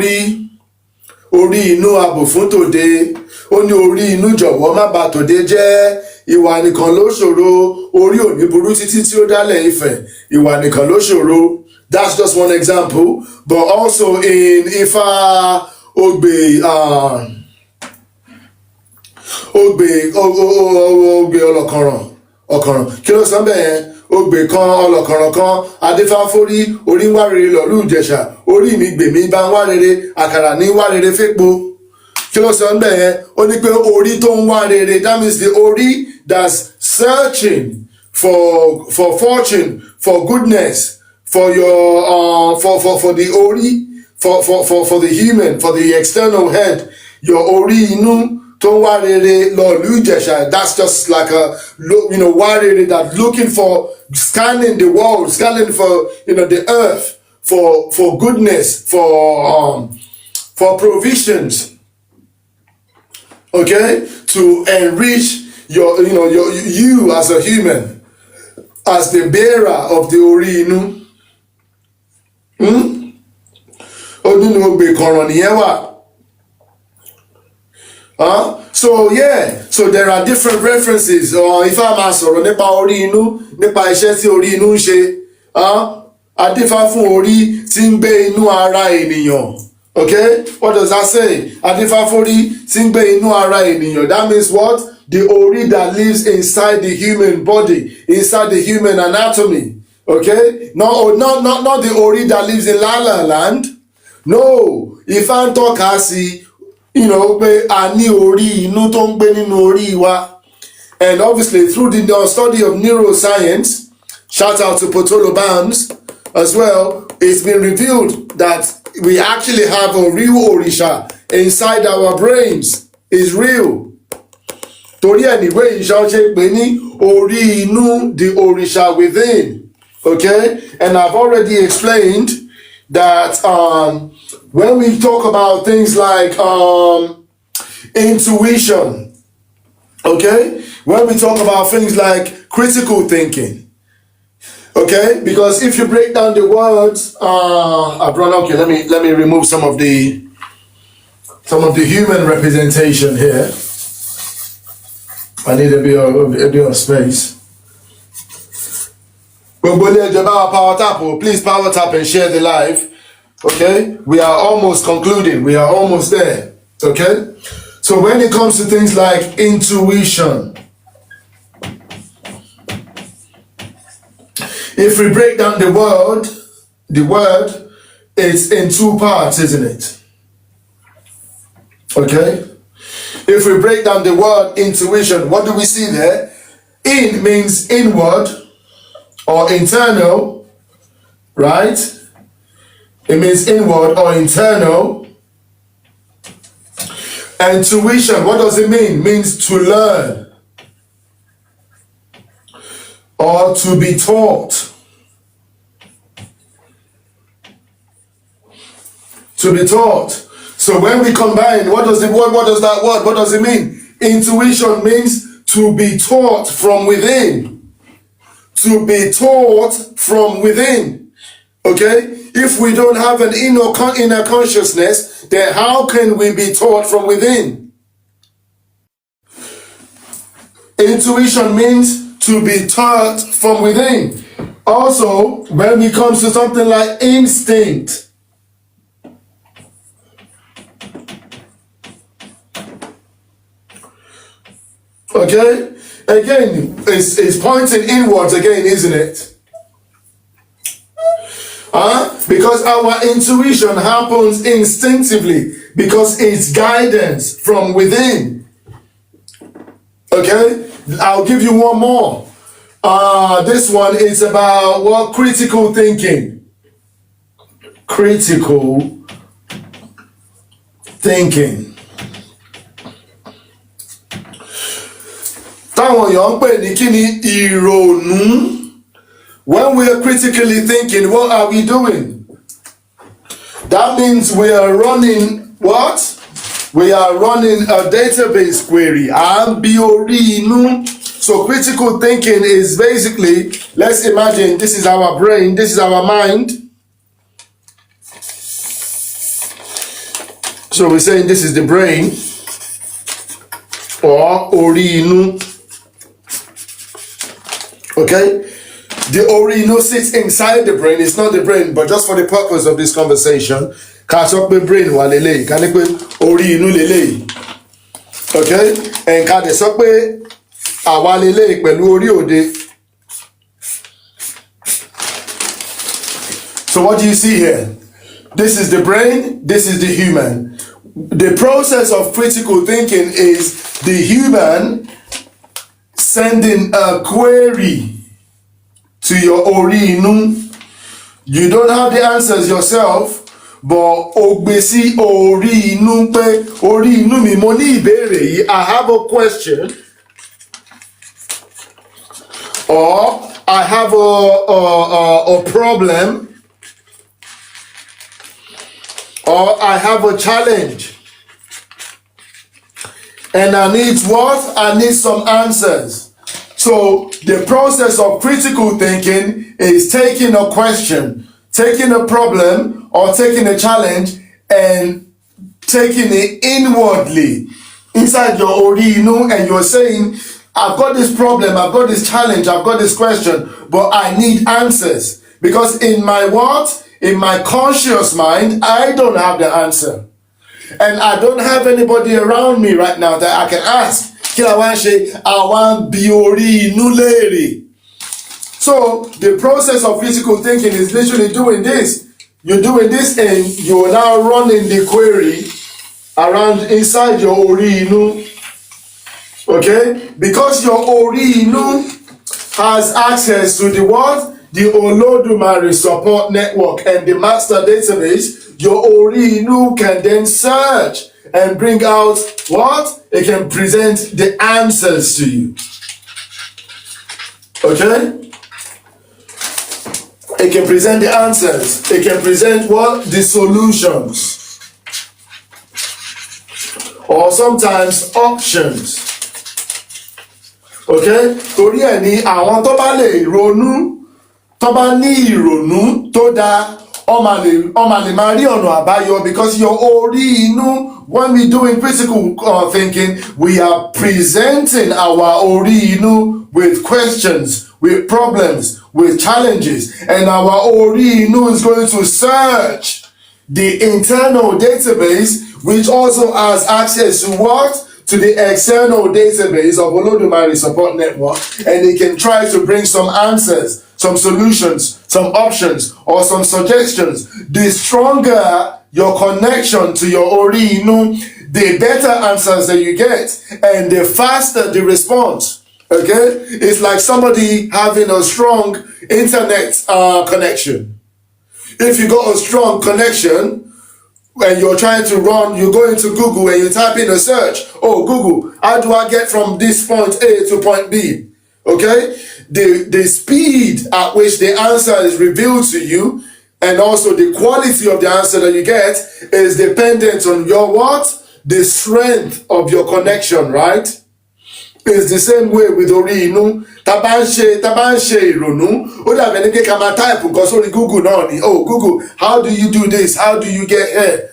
orí inú abò fún tòde, ó ní orí inú jọ̀wọ́ má bà tòde jẹ́, ìwà nìkan ló ṣòro, orí ò ní burú títí tí ó dálẹ̀ Ifẹ̀, ìwà nìkan ló ṣòro. That's just one example, but also in Ifá Ogbe ó gbé ọlọ́kànràn kí ló sọ bẹ́ẹ̀ yẹn ó gbé kan ọlọ́kànràn kan adéfáforí orí ń wá rere lọ́lú ìjẹ̀ṣà orí mi gbèmí bá ń wá rere àkàrà ní wá rere fépo kí ló sọ bẹ́ẹ̀ yẹn ó ní pé orí tó ń wá rere, that means the orí that's searching for fortune, for goodness, for your for the ori, for the human, for the external head, your ori inú tó ń wá rere lọ́lú ìjẹ̀ṣà. That's just like a wá rere that looking for, scanning the world, scanning for the earth for goodness, for provisions. Okay, to enrich you as a human, as the bearer of the ori inú. Ó nínú ogbe kọ̀ràn nìyẹn wà. So there are different references. Ifá máa sọ̀rọ̀ nípa orí inú, nípa iṣẹ́ tí orí inú ń ṣe. Adífá fún orí tí ń gbé inú ara ènìyàn. Okay, what does that say? Adífá fún orí tí ń gbé inú ara ènìyàn. That means what? The ori that lives inside the human body, inside the human anatomy. Okay, not the ori that lives in La La Land. No, Ifá ń tọ́ka sí pé a ní orí inú tó ń gbé nínú orí wa. And obviously through the study of neuroscience, shout out to Potolo Bands as well, it's been revealed that we actually have a real Orisha inside our brains. It's real. Torí anyway, ìṣàṣe pé ní orí inú, the Orisha within. Okay? And I've already explained that when we talk about things like intuition, okay, when we talk about things like critical thinking, okay, because if you break down the words, okay, let me remove some of the human representation here. I need a bit of space. Power tap, please power tap and share the live. Okay, we are almost concluding. We are almost there. Okay, so when it comes to things like intuition, if we break down the word, it's in two parts, isn't it? Okay, if we break down the word intuition, what do we see there? In means inward or internal, right? It means inward or internal. And tuition, what does it mean? It means to learn or to be taught. To be taught. So when we combine, what does that word, what does it mean? Intuition means to be taught from within. To be taught from within. Okay? If we don't have an inner consciousness, then how can we be taught from within? Intuition means to be taught from within. Also, when it comes to something like instinct, okay? Again, it's pointing inwards again, isn't it? Because our intuition happens instinctively, because it's guidance from within. Okay? I'll give you one more. This one is about what? Critical thinking. Critical thinking. Táwọn èèyàn ń pè ní kí ni ìrònú. When we are critically thinking, what are we doing? That means we are running what? We are running a database query. So critical thinking is basically, let's imagine this is our brain, this is our mind. So we're saying this is the brain, or Ori-inu. Okay? The Ori-inu sits inside the brain. It's not the brain, but just for the purpose of this conversation, catch up with brain wa lele. Can you Ori-inu lele? Okay? And ká dẹ̀ sọ pé àwa lélẹ̀ pẹ̀lú orí òde. So what do you see here? This is the brain, this is the human. The process of critical thinking is the human sending a query to your Ori Inu. You don't have the answers yourself, but Ogbesi Ori Inu pe Ori Inu mi mo ní ìbéèrè yìí. I have a question, or I have a problem, or I have a challenge, and I need what? I need some answers. So the process of critical thinking is taking a question, taking a problem, or taking a challenge and taking it inwardly inside your Ori Inu, and you're saying, I've got this problem, I've got this challenge, I've got this question, but I need answers. Because in my what? In my conscious mind, I don't have the answer. And I don't have anybody around me right now that I can ask. Kí la wá ń ṣe? Àwa ń bi orí inú léèrè. So the process of critical thinking is literally doing this. You're doing this and you're now running the query around inside your Ori Inu. Okay? Because your Ori Inu has access to the what? The Olodumare Support Network and the master database. Your Ori Inu can then search and bring out what? It can present the answers to you. Okay? It can present the answers. It can present what? The solutions. Or sometimes options. Okay? Torí ẹ̀ ni àwọn tó bá lè ronú, tó bá ní ìrònú tó dáa, ọmọ lè máa rí ọ̀nà àbáyọ, because your Ori Inu, when we doing critical thinking, we are presenting our Ori Inu with questions, with problems, with challenges, and our Ori Inu is going to search the internal database, which also has access to what? To the external database of Olodumare Support Network, and it can try to bring some answers, some solutions, some options, or some suggestions. The stronger your connection to your Ori Inu, the better answers that you get, and the faster the response. Okay? It's like somebody having a strong internet connection. If you got a strong connection, when you're trying to run, you go into Google and you type in a search. Oh, Google, how do I get from this point A to point B? Okay? The speed at which the answer is revealed to you, and also the quality of the answer that you get, is dependent on your what? The strength of your connection, right? It's the same way with Ori Inu. Tá bá ń ṣe ìrònú, ó dàbí ẹni pé ká máa type nǹkan sórí Google náà ni. Oh, Google, how do you do this? How do you get here?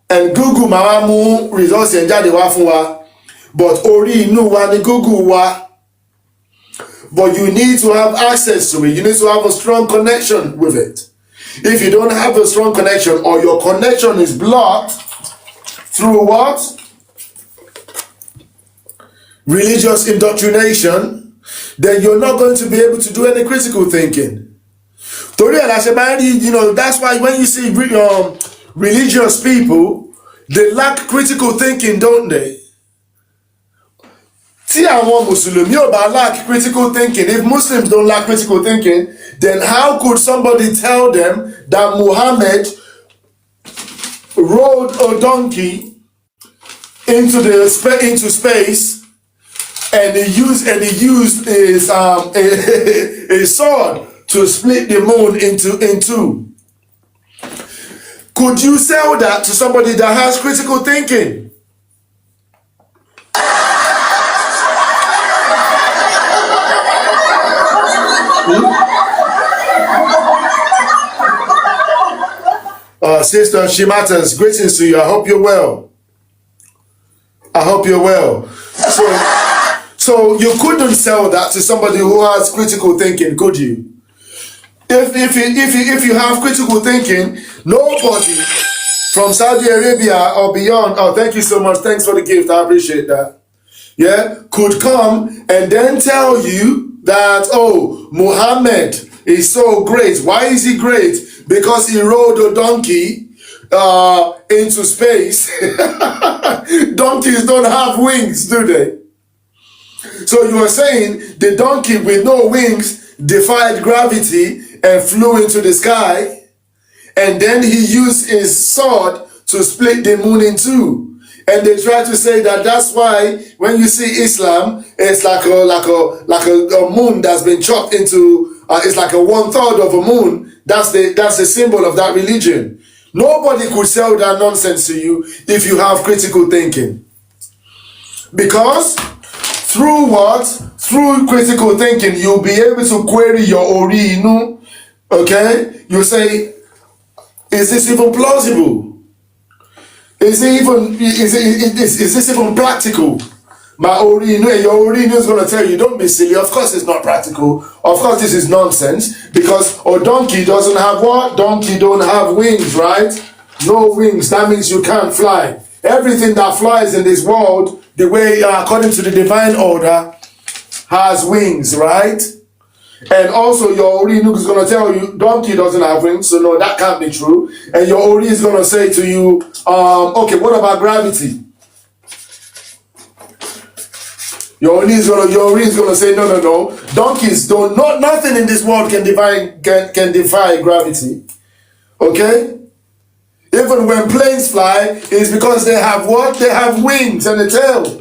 And Google máa mú results yẹn jáde wá fún wa. But Ori Inu wa ni Google wa. But you need to have access to it. You need to have a strong connection with it. If you don't have a strong connection, or your connection is blocked through what? Religious indoctrination, then you're not going to be able to do any critical thinking. You know, that's why when you see religious people, they lack critical thinking, don't they? Tí àwọn Mùsùlùmí ò bá lack critical thinking, if Muslims don't lack critical thinking, then how could somebody tell them that Muhammad rode a donkey into space, and he used his a sword to split the moon in two? Could you sell that to somebody that has critical thinking? Sister Shimatas, greetings to you. I hope you're well. I hope you're well. So you couldn't sell that to somebody who has critical thinking, could you? If you have critical thinking, nobody from Saudi Arabia or beyond, oh, thank you so much, thanks for the gift, I appreciate that, yeah, could come and then tell you that, oh, Muhammad is so great. Why is he great? Because he rode a donkey into space. Donkeys don't have wings, do they? So you are saying the donkey with no wings defied gravity and flew into the sky, and then he used his sword to split the moon in two. And they try to say that that's why when you see Islam, it's like a moon that's been chopped into. It's like a 1/3 of a moon. That's the symbol of that religion. Nobody could sell that nonsense to you if you have critical thinking. Because through what? Through critical thinking, you'll be able to query your Ori-inu. Okay? You say, is this even plausible? Is this even practical? My Ori-inu, and your Ori-inu is going to tell you, don't be silly. Of course it's not practical. Of course this is nonsense. Because a donkey doesn't have what? Donkey don't have wings, right? No wings. That means you can't fly. Everything that flies in this world, the way, according to the divine order, has wings, right? And also your Ori-inu is going to tell you, donkey doesn't have wings, so no, that can't be true. And your Ori is going to say to you, okay, what about gravity? Your Ori is going to say, no. Donkeys don't, nothing in this world can defy gravity. Okay? Even when planes fly, it's because they have what? They have wings and a tail.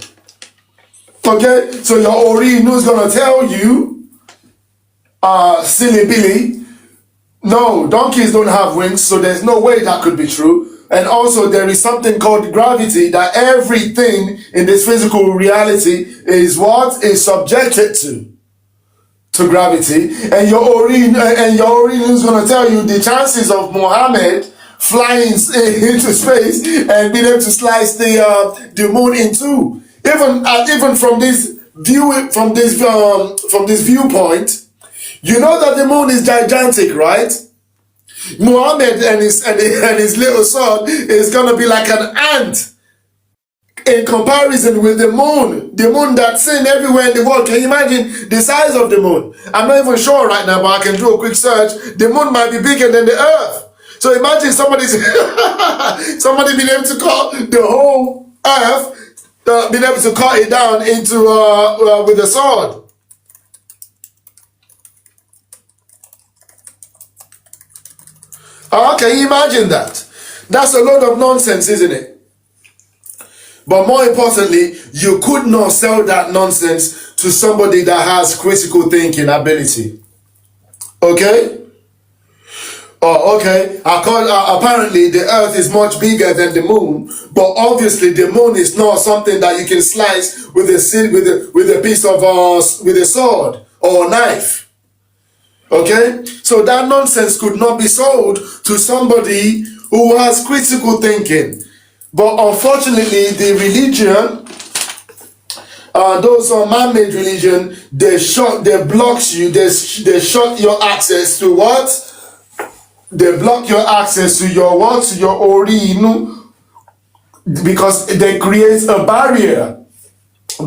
Okay? So your Ori-inu is going to tell you, silly Billy, no, donkeys don't have wings, so there's no way that could be true. And also there is something called gravity, that everything in this physical reality is what? Is subjected to gravity. And your Ori-inu is going to tell you the chances of Muhammad flying into space and being able to slice the moon in two. Even from this viewpoint, you know that the moon is gigantic, right? Muhammad and his little son is going to be like an ant in comparison with the moon that's seen everywhere in the world. Can you imagine the size of the moon? I'm not even sure right now, but I can do a quick search. The moon might be bigger than the earth. So imagine somebody being able to cut the whole earth, being able to cut it down into with a sword. Can you imagine that? That's a load of nonsense, isn't it? But more importantly, you could not sell that nonsense to somebody that has critical thinking ability. Okay? Oh, okay. Apparently, the Earth is much bigger than the Moon, but obviously, the Moon is not something that you can slice with a piece of with a sword or a knife. Okay, so that nonsense could not be sold to somebody who has critical thinking. But unfortunately, the religion, those man-made religion, they blocks you. They shut your access to what? They block your access to your what? To your Ori-inu, because they create a barrier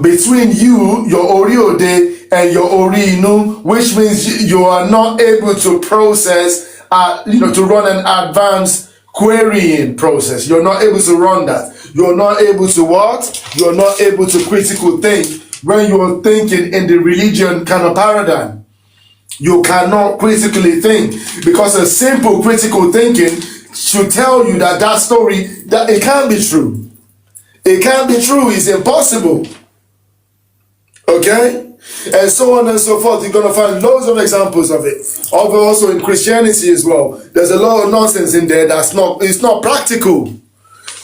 between you, your Ori-ode, and your Ori-inu, which means you are not able to process, to run an advanced querying process. You're not able to run that. You're not able to what? You're not able to critical think when you're thinking in the religion kind of paradigm. You cannot critically think, because a simple critical thinking should tell you that story, that it can't be true. It can't be true. It's impossible. Okay? And so on and so forth. You're going to find loads of examples of it. Also in Christianity as well. There's a lot of nonsense in there it's not practical.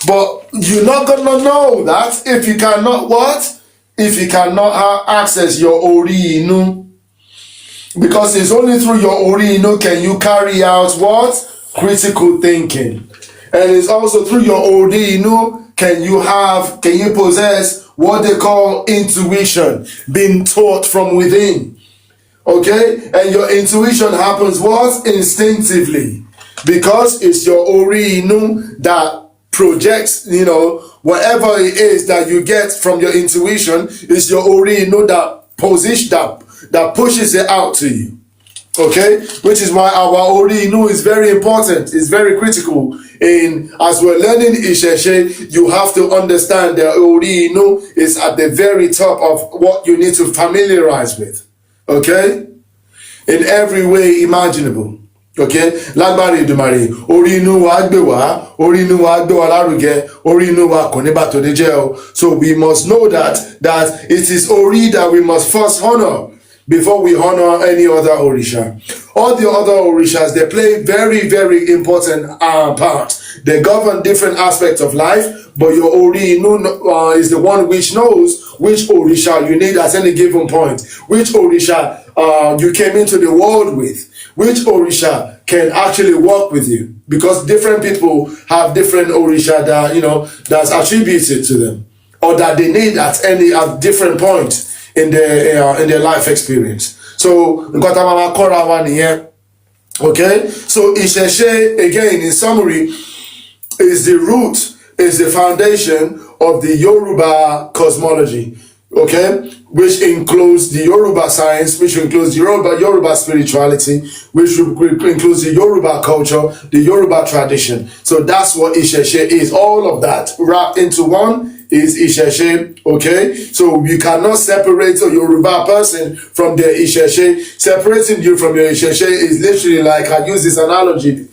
But you're not going to know that if you cannot what? If you cannot access your Ori-inu. Because it's only through your Ori-inu can you carry out what? Critical thinking. And it's also through your Ori-inu can you possess what they call intuition, being taught from within. Okay? And your intuition happens what? Instinctively. Because it's your Ori-inu that projects, whatever it is that you get from your intuition is your Ori, that position that pushes it out to you. Okay, which is why our Ori is very important. It's very critical. As we're learning Isese, you have to understand that Ori is at the very top of what you need to familiarize with. Okay, in every way imaginable. Okay, lágbára Èdùmàrè, orí inú wa gbé wá, orí inú wa gbé wa lárugẹ, orí inú wa kò ní bà tòde jẹ́ o. So we must know that it is Ori that we must first honor before we honor any other Orisha. All the other Orishas, they play very, very important part. They govern different aspects of life, but your Ori is the one which knows which Orisha you need at any given point, which Orisha you came into the world with, which Orisha can actually work with you, because different people have different Orisha that that's attributed to them, or that they need at different point in their life experience. So okay, so Isese, again, in summary, is the root, is the foundation of the Yoruba cosmology, okay, which includes the Yoruba science, which includes Yoruba spirituality, which includes the Yoruba culture, the Yoruba tradition. So that's what Isese is. All of that wrapped into one is Isese, okay? So you cannot separate a Yoruba person from their Isese. Separating you from your Isese is literally like, I used this analogy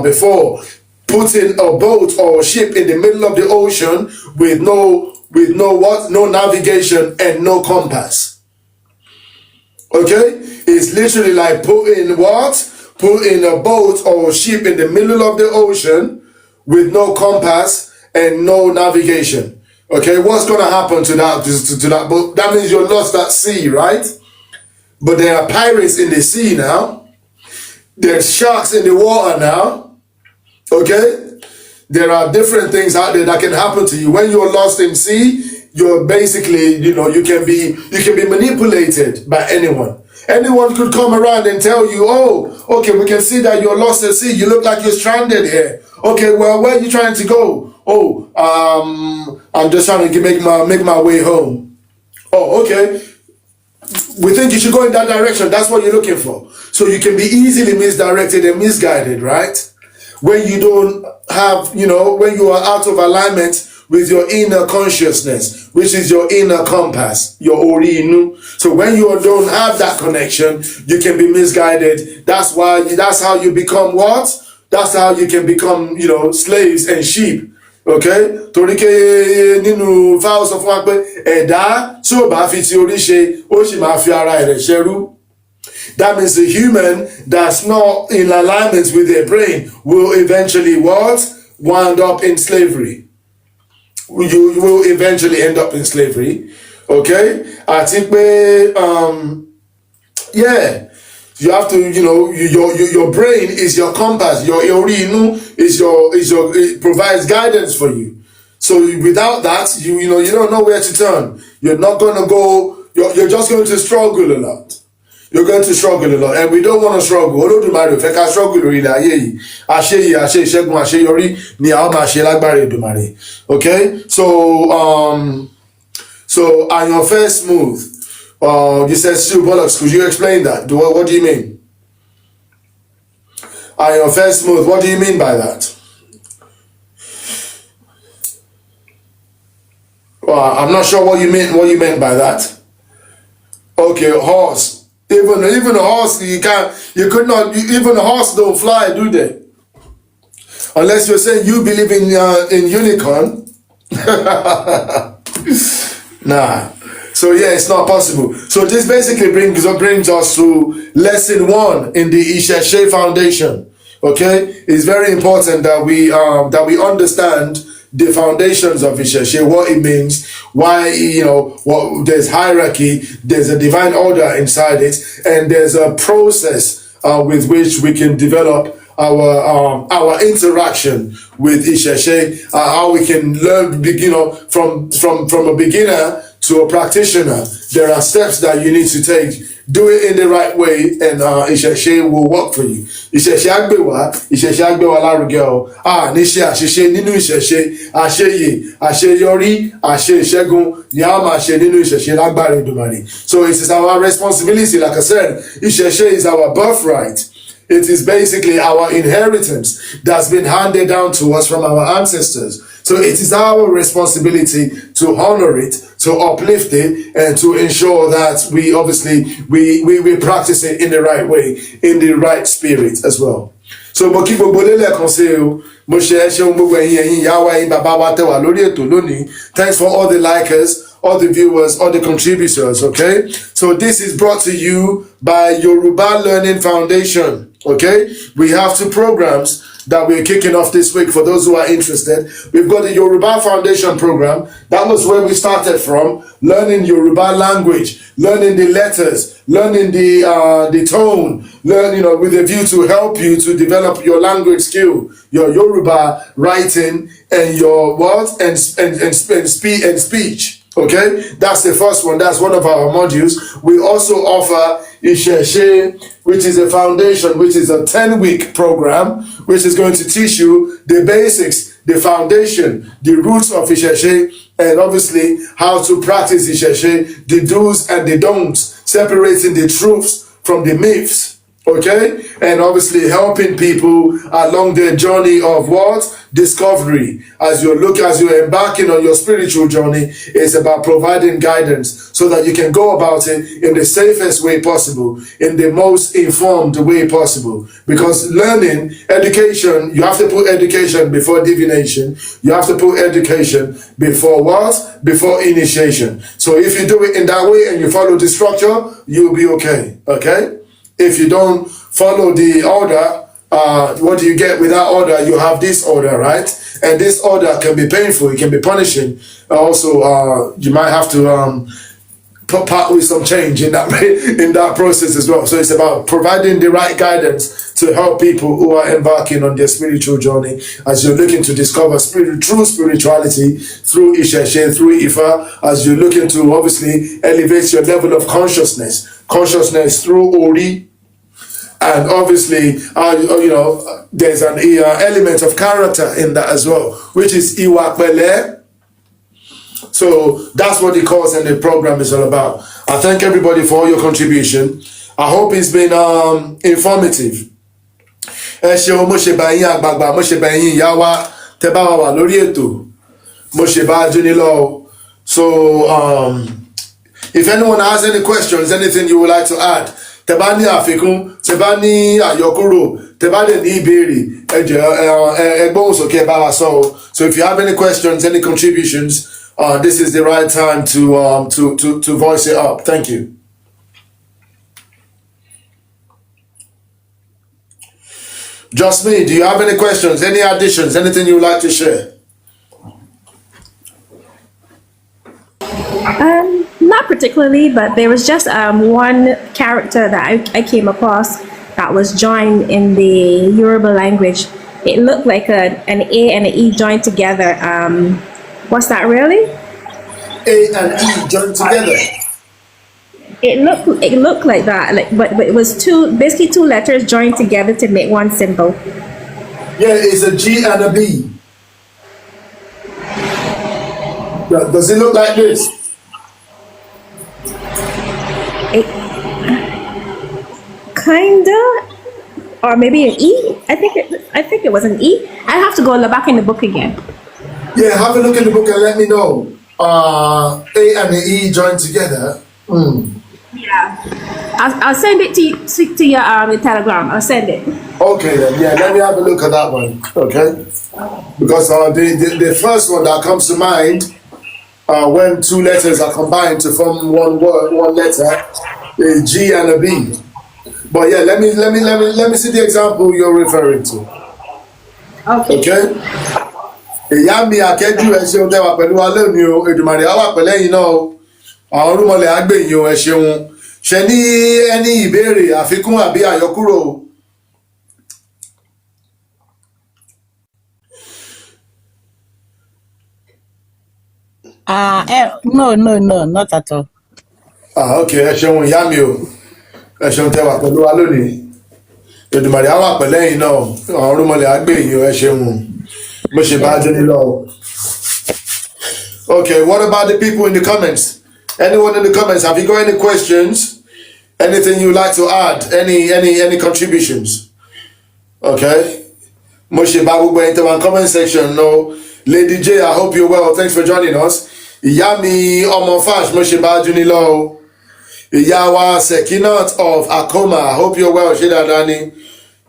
before, putting a boat or a ship in the middle of the ocean with no navigation and no compass. Okay? It's literally like putting a boat or a ship in the middle of the ocean with no compass and no navigation. Okay, what's going to happen to that boat? That means you're lost at sea, right? But there are pirates in the sea now. There's sharks in the water now. Okay? There are different things out there that can happen to you. When you're lost in sea, you're basically, you can be manipulated by anyone. Anyone could come around and tell you, oh, okay, we can see that you're lost at sea. You look like you're stranded here. Okay, well, where are you trying to go? Oh, I'm just trying to make my way home. Oh, okay. We think you should go in that direction. That's what you're looking for. So you can be easily misdirected and misguided, right? When you don't have, when you are out of alignment with your inner consciousness, which is your inner compass, your Ori-inu. So when you don't have that connection, you can be misguided. That's how you become what? That's how you can become, slaves and sheep. Okay? Torí ké nínú Ifá sọ fún wa pé ẹ̀dá tí ò bá fi ti orí ṣe, ó sì máa fi ara rẹ̀ ṣẹrú. That means the human that's not in alignment with their brain will eventually wind up in slavery. You will eventually end up in slavery. Okay? Àti pé you have to, your brain is your compass. Your Ori-inu it provides guidance for you. So without that, you don't know where to turn. You're not going to go. You're just going to struggle a lot. You're going to struggle a lot, and we don't want to struggle. Olodumare fẹ́ ká struggle lórí ilẹ̀ ayé yìí. Àṣeyìí, ìṣẹ́gun, àṣeyọrí ni a máa ṣe lágbára Èdùmàrè. Okay, so Àyànfẹ́ smooth. You said Stu Bollocks. Could you explain that? What do you mean? Àyànfẹ́ smooth. What do you mean by that? Well, I'm not sure what you meant by that. Okay, horse. Even a horse, even a horse don't fly, do they? Unless you're saying you believe in unicorn. Nah. So yeah, it's not possible. So this basically brings us to lesson 1 in the Isese foundation. Okay, it's very important that we understand the foundations of Isese, what it means, why there's hierarchy, there's a divine order inside it, and there's a process with which we can develop our interaction with Isese, how we can learn, from a beginner to a practitioner. There are steps that you need to take do it in the right way, and ìṣẹ̀ṣe will work for you. Ìṣẹ̀ṣe á gbé wa lárugẹ o. Ní ṣe àṣìṣe nínú ìṣẹ̀ṣe, àṣeyè, àṣeyọrí, àṣe ìṣẹ́gun ni a máa ṣe nínú ìṣẹ̀ṣe lágbára Èdùmàrè. So it is our responsibility, like I said, ìṣẹ̀ṣe is our birthright. It is basically our inheritance that's been handed down to us from our ancestors. So it is our responsibility to honor it, to uplift it, and to ensure that we obviously we practice it in the right way, in the right spirit as well. So mo kí gbogbo lélẹ̀kan sí o, mo ṣe ṣeun gbogbo ẹ̀yin ìyá wa, ẹ̀yin bàbá wa tẹ́ wà lórí ètò lónìí. Thanks for all the likers, all the viewers, all the contributors, okay? So this is brought to you by Yoruba Learning Foundation. Okay, we have 2 programs that we're kicking off this week for those who are interested. We've got the Yoruba Foundation program. That was where we started from, learning Yoruba language, learning the letters, learning the tone, with a view to help you to develop your language skill, your Yoruba writing, and your speech. Okay, that's the first one. That's one of our modules. We also offer Isese, which is a foundation, which is a 10-week program, which is going to teach you the basics, the foundation, the roots of Isese, and obviously how to practice Isese, the do's and the don'ts, separating the truths from the myths. Okay, and obviously helping people along their journey of what? Discovery. As you're embarking on your spiritual journey, it's about providing guidance so that you can go about it in the safest way possible, in the most informed way possible. Because learning, education, you have to put education before divination. You have to put education before what? Before initiation. So if you do it in that way and you follow the structure, you'll be okay. Okay? If you don't follow the order, what do you get with that order? You have disorder, right? And this order can be painful, it can be punishing. Also, you might have to part with some change in that process as well. So it's about providing the right guidance to help people who are embarking on their spiritual journey as you're looking to discover true spirituality through Isese, through Ifá, as you're looking to obviously elevate your level of consciousness through Ori. And obviously, there's an element of character in that as well, which is Iwa Pele. So that's what the course and the program is all about. I thank everybody for all your contribution. I hope it's been informative. Ẹ ṣeun, mo ṣe bá yín àgbààgbà, mo ṣe bá yín ìyá wa tẹ́ bá wà lórí ètò, mo ṣe bá jóni lọ. So if anyone has any questions, anything you would like to add, tẹ́ bá ní àfikún, tẹ́ bá ní àyọkúrò, tẹ́ bá dẹ̀ ní ìbéèrè, ẹ jọ̀ọ́ ẹ gbóhùn sókè bá wa sọ o. So if you have any questions, any contributions, this is the right time to voice it up. Thank you. Just me, do you have any questions, any additions, anything you would like to share? Not particularly, but there was just one character that I came across that was joined in the Yoruba language. It looked like an A and an E joined together. What's that really? A and E joined together. It looked like that, but it was basically two letters joined together to make one symbol. Yeah, it's a G and a B. Does it look like this? Kinda, or maybe an E. I think it was an E. I have to go look back in the book again. Yeah, have a look in the book and let me know. A and the E joined together. Yeah, I'll send it to your Telegram. I'll send it. Okay then, yeah, let me have a look at that one. Okay, because the first one that comes to mind when two letters are combined to form one word, one letter, is G and a B. But yeah, let me see the example you're referring to. Okay. Ìyá mi akẹ́jù ẹ ṣeun tẹ́ wà pẹ̀lú wa lónìí o, Èdùmàrè á wà pẹ̀lú ẹ̀yin náà o. Àwọn orúmọlẹ̀ á gbè yín o, ẹ ṣeun. Ṣé ní ẹni ìbéèrè àfikún àbí àyọkúrò? No, not at all. Okay, ẹ ṣeun ìyá mi o. ẹ ṣeun tẹ́ wà pẹ̀lú wa lónìí. Olódùmarè á wà pẹ̀lú ẹ̀yin náà. Àwọn orúnmọlẹ̀ á gbé yín o, ẹ ṣeun. Mo ṣe bá dún ní lọ. Okay, what about the people in the comments? Anyone in the comments, have you got any questions? Anything you'd like to add? Any contributions? Okay. Mo ṣe bá gbogbo ẹ̀yin tẹ́ wà comment section. No. Lady J, I hope you're well. Thanks for joining us. Ìyá mi ọmọ Fash, mo ṣe bá dún ní lọ. Ìyá wa Sekinat of Akoma, I hope you're well. Ṣé dáadáa ni?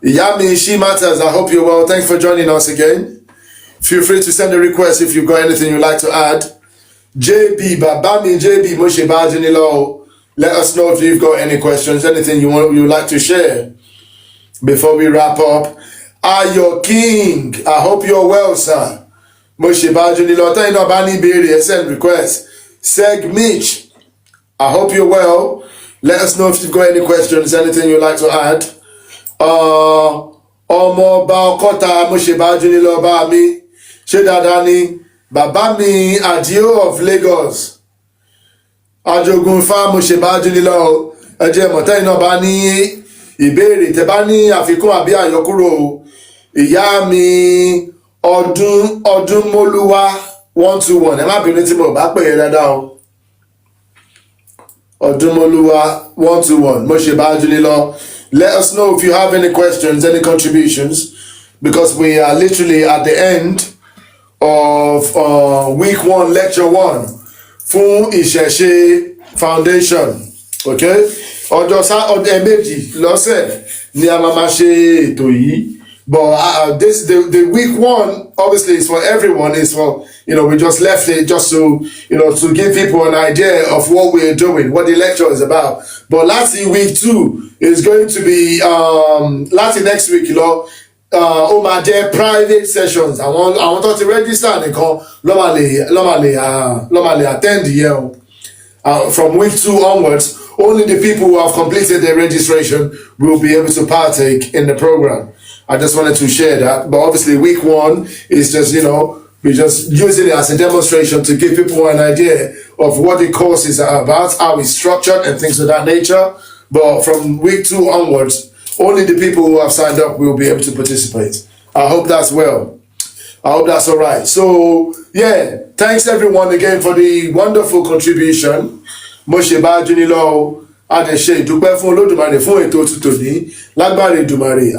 Ìyá mi She Matters, I hope you're well. Thanks for joining us again. Feel free to send a request if you've got anything you'd like to add. JB, Babami JB, mo ṣe bá dún ní lọ. Let us know if you've got any questions, anything you'd like to share before we wrap up. Ayo King, I hope you're well, sir. Mo ṣe bá dún ní lọ. Tẹ́yìn náà bá ní ìbéèrè, send request. Seg Mitch, I hope you're well. Let us know if you've got any questions, anything you'd like to add. Ọmọ ọba Ọkọ́ta, mo ṣe bá dún ní lọ bá mi. Ṣé dáadáa ni? Bàbá mi Adio of Lagos. Ajogun Ifá, mo ṣe bá dún ní lọ. Ẹ jẹ́ mọ̀ tẹ́yìn náà bá ní ìbéèrè, tẹ́ bá ní àfikún àbí àyọkúrò. Ìyá mi Ọdúnmọ́lúwá 121. Ẹ má bínú tí mo bá pè é dáadáa o. Ọdúnmọ́lúwá 121. Mo ṣe bá dún ní lọ. Let us know if you have any questions, any contributions, because we are literally at the end of week 1, lecture 1 fún Isese foundation. Okay? Ọjọ́ méjì lọ́sẹ̀ ni a máa ṣe ètò yìí. But the week 1 obviously is for everyone. Is for, we just left it just to to give people an idea of what we're doing, what the lecture is about. But last week 2 is going to be last next week, ó máa jẹ́ private sessions. Àwọn tó ti register nìkan ló máa lè attend yẹn o. From week 2 onwards, only the people who have completed their registration will be able to partake in the program. I just wanted to share that. But obviously week 1 is just, we're just using it as a demonstration to give people an idea of what the courses are about, how it's structured and things of that nature. But from week 2 onwards, only the people who have signed up will be able to participate. I hope that's well. I hope that's all right. So, yeah, thanks everyone again for the wonderful contribution. Mo ṣe bá dún ní lọ. A dẹ̀ ṣe ìdúpẹ́ fún Olódùmarè fún ètò tòní. Lágbára Èdùmàrè,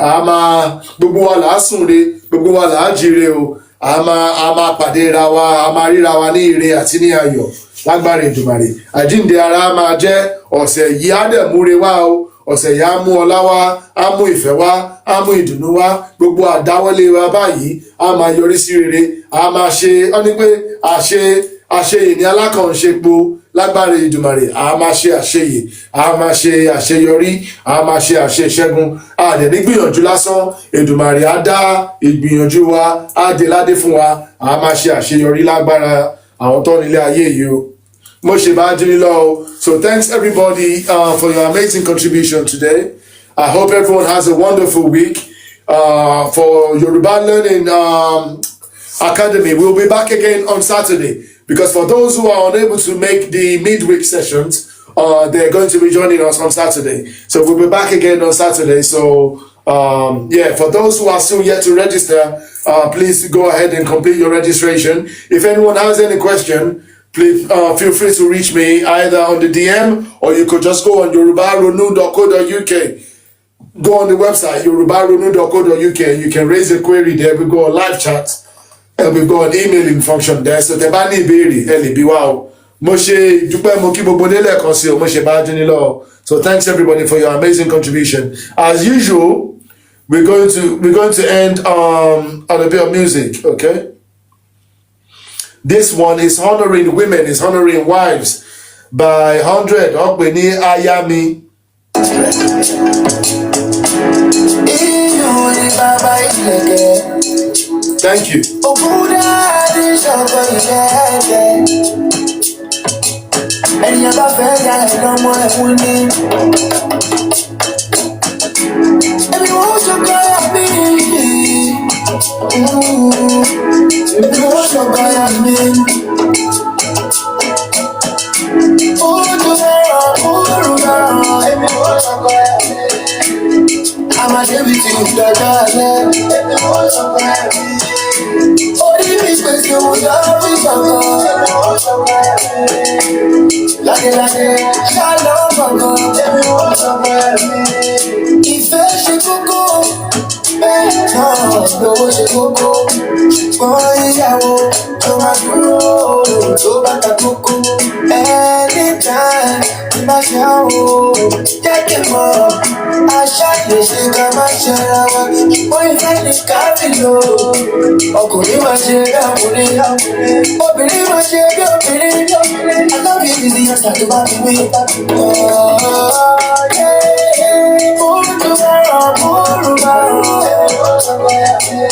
gbogbo wa là á sùn re, gbogbo wa là á jíire o. A máa pàdé ra wa, a máa ríra wa ní ire àti ní ayọ̀. Lágbára Èdùmàrè, àjíǹde ara máa jẹ́ ọ̀sẹ̀ yìí á dẹ̀ múre wá o. Ọ̀sẹ̀ yìí á mú ọlá wá, á mú ìfẹ́ wá, á mú ìdùnnú wá. Gbogbo àdáwọ́lé wa báyìí á máa yọrí sí rere. A máa ṣe, ó ní pé àṣeyè ní alákànṣepo. Lágbára Èdùmàrè, a máa ṣe àṣeyè, a máa ṣe àṣeyọrí, a máa ṣe àṣeṣẹ́gun. A dẹ̀ ní gbìyànjú lásán. Èdùmàrè á dá ìgbìyànjú wa, á dé ládé fún wa. A máa ṣe àṣeyọrí lágbára àwọn tó nílé ayé yìí o. Mo ṣe bá dún ní lọ o. So thanks everybody for your amazing contribution today. I hope everyone has a wonderful week. For Yoruba Learning Academy, we'll be back again on Saturday. Because for those who are unable to make the midweek sessions, they're going to be joining us on Saturday. So we'll be back again on Saturday. So, for those who are still yet to register, please go ahead and complete your registration. If anyone has any question, please feel free to reach me either on the DM or you could just go on yorubaronu.co.uk. Go on the website, yorubaronu.co.uk. You can raise a query there. We go on live chat. And we've got an emailing function there. So tẹ́ bá ní ìbéèrè ẹ lè bi wá o. Mo ṣe dúpẹ́ mo kí gbogbo délẹ̀ kan sí o. Mo ṣe bá dún ní lọ. So thanks everybody for your amazing contribution. As usual, we're going to end on a bit of music, okay? This one is honoring women, is honoring wives by 100. Ọ̀pẹ ní Ayami. Thank you. Oh, máa ṣe bí ti ìdájọ́ alẹ́. Orí mi pèsè òun lọ́wọ́ ìṣọ̀kan. Ládéládé ṣálọ́ gbọ̀ngàn. Ìfẹ́ ṣe kókó, bẹ́ẹ̀ náà lówó ṣe kókó. Ṣùgbọ́n ìyàwó tó máa dúró tó bá ta kókó. Anytime tí bá ṣe àwọn jẹ́ kí n mọ̀. Aṣá lè ṣe ká má ṣẹra wa. Ṣùgbọ́n ìfẹ́ ní káfí lò. Ọkùnrin máa ṣe bí ọkùnrin. Obìnrin máa ṣe bí obìnrin. Alábí ìdí ọ̀sà tó bá fi wé.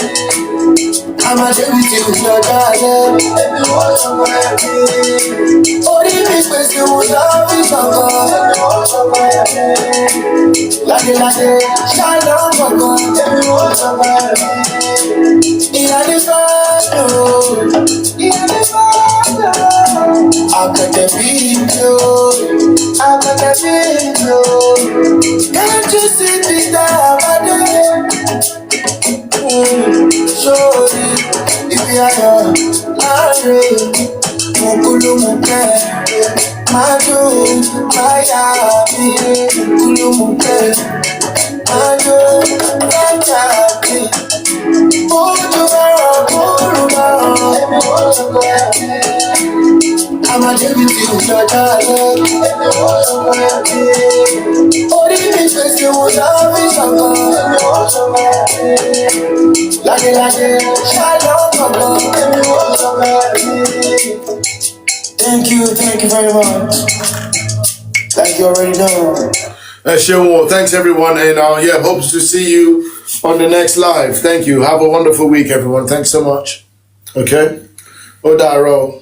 I'm a baby to your darling. Orí mi pèsè òun lọ́wọ́ ìṣọ̀kan. Ládéládé ṣálọ́ gbọ̀ngàn. Ìyáálé fáàlù. Àgbẹ̀dẹ̀ bí ìjọ. Àgbẹ̀dẹ̀ bí ìjọ. Can't you see me dáadé? Sórí ibi ayọ̀ láàrin mọ̀kúlùmọ̀kẹ́. Máa dùn báyà mi mọ̀kúlùmọ̀kẹ́. Máa dùn báyà mi. Ojú ẹ̀rọ kúrú náà. I'm a baby to your darling. Orí mi pèsè òun lọ́wọ́ ìṣọ̀kan. Ládéládé ṣálọ́ gbọ̀ngàn. Thank you very much. Like you already know. Shewo, thanks everyone, and yeah, hopes to see you on the next live. Thank you. Have a wonderful week, everyone. Thanks so much. Okay. Odaro.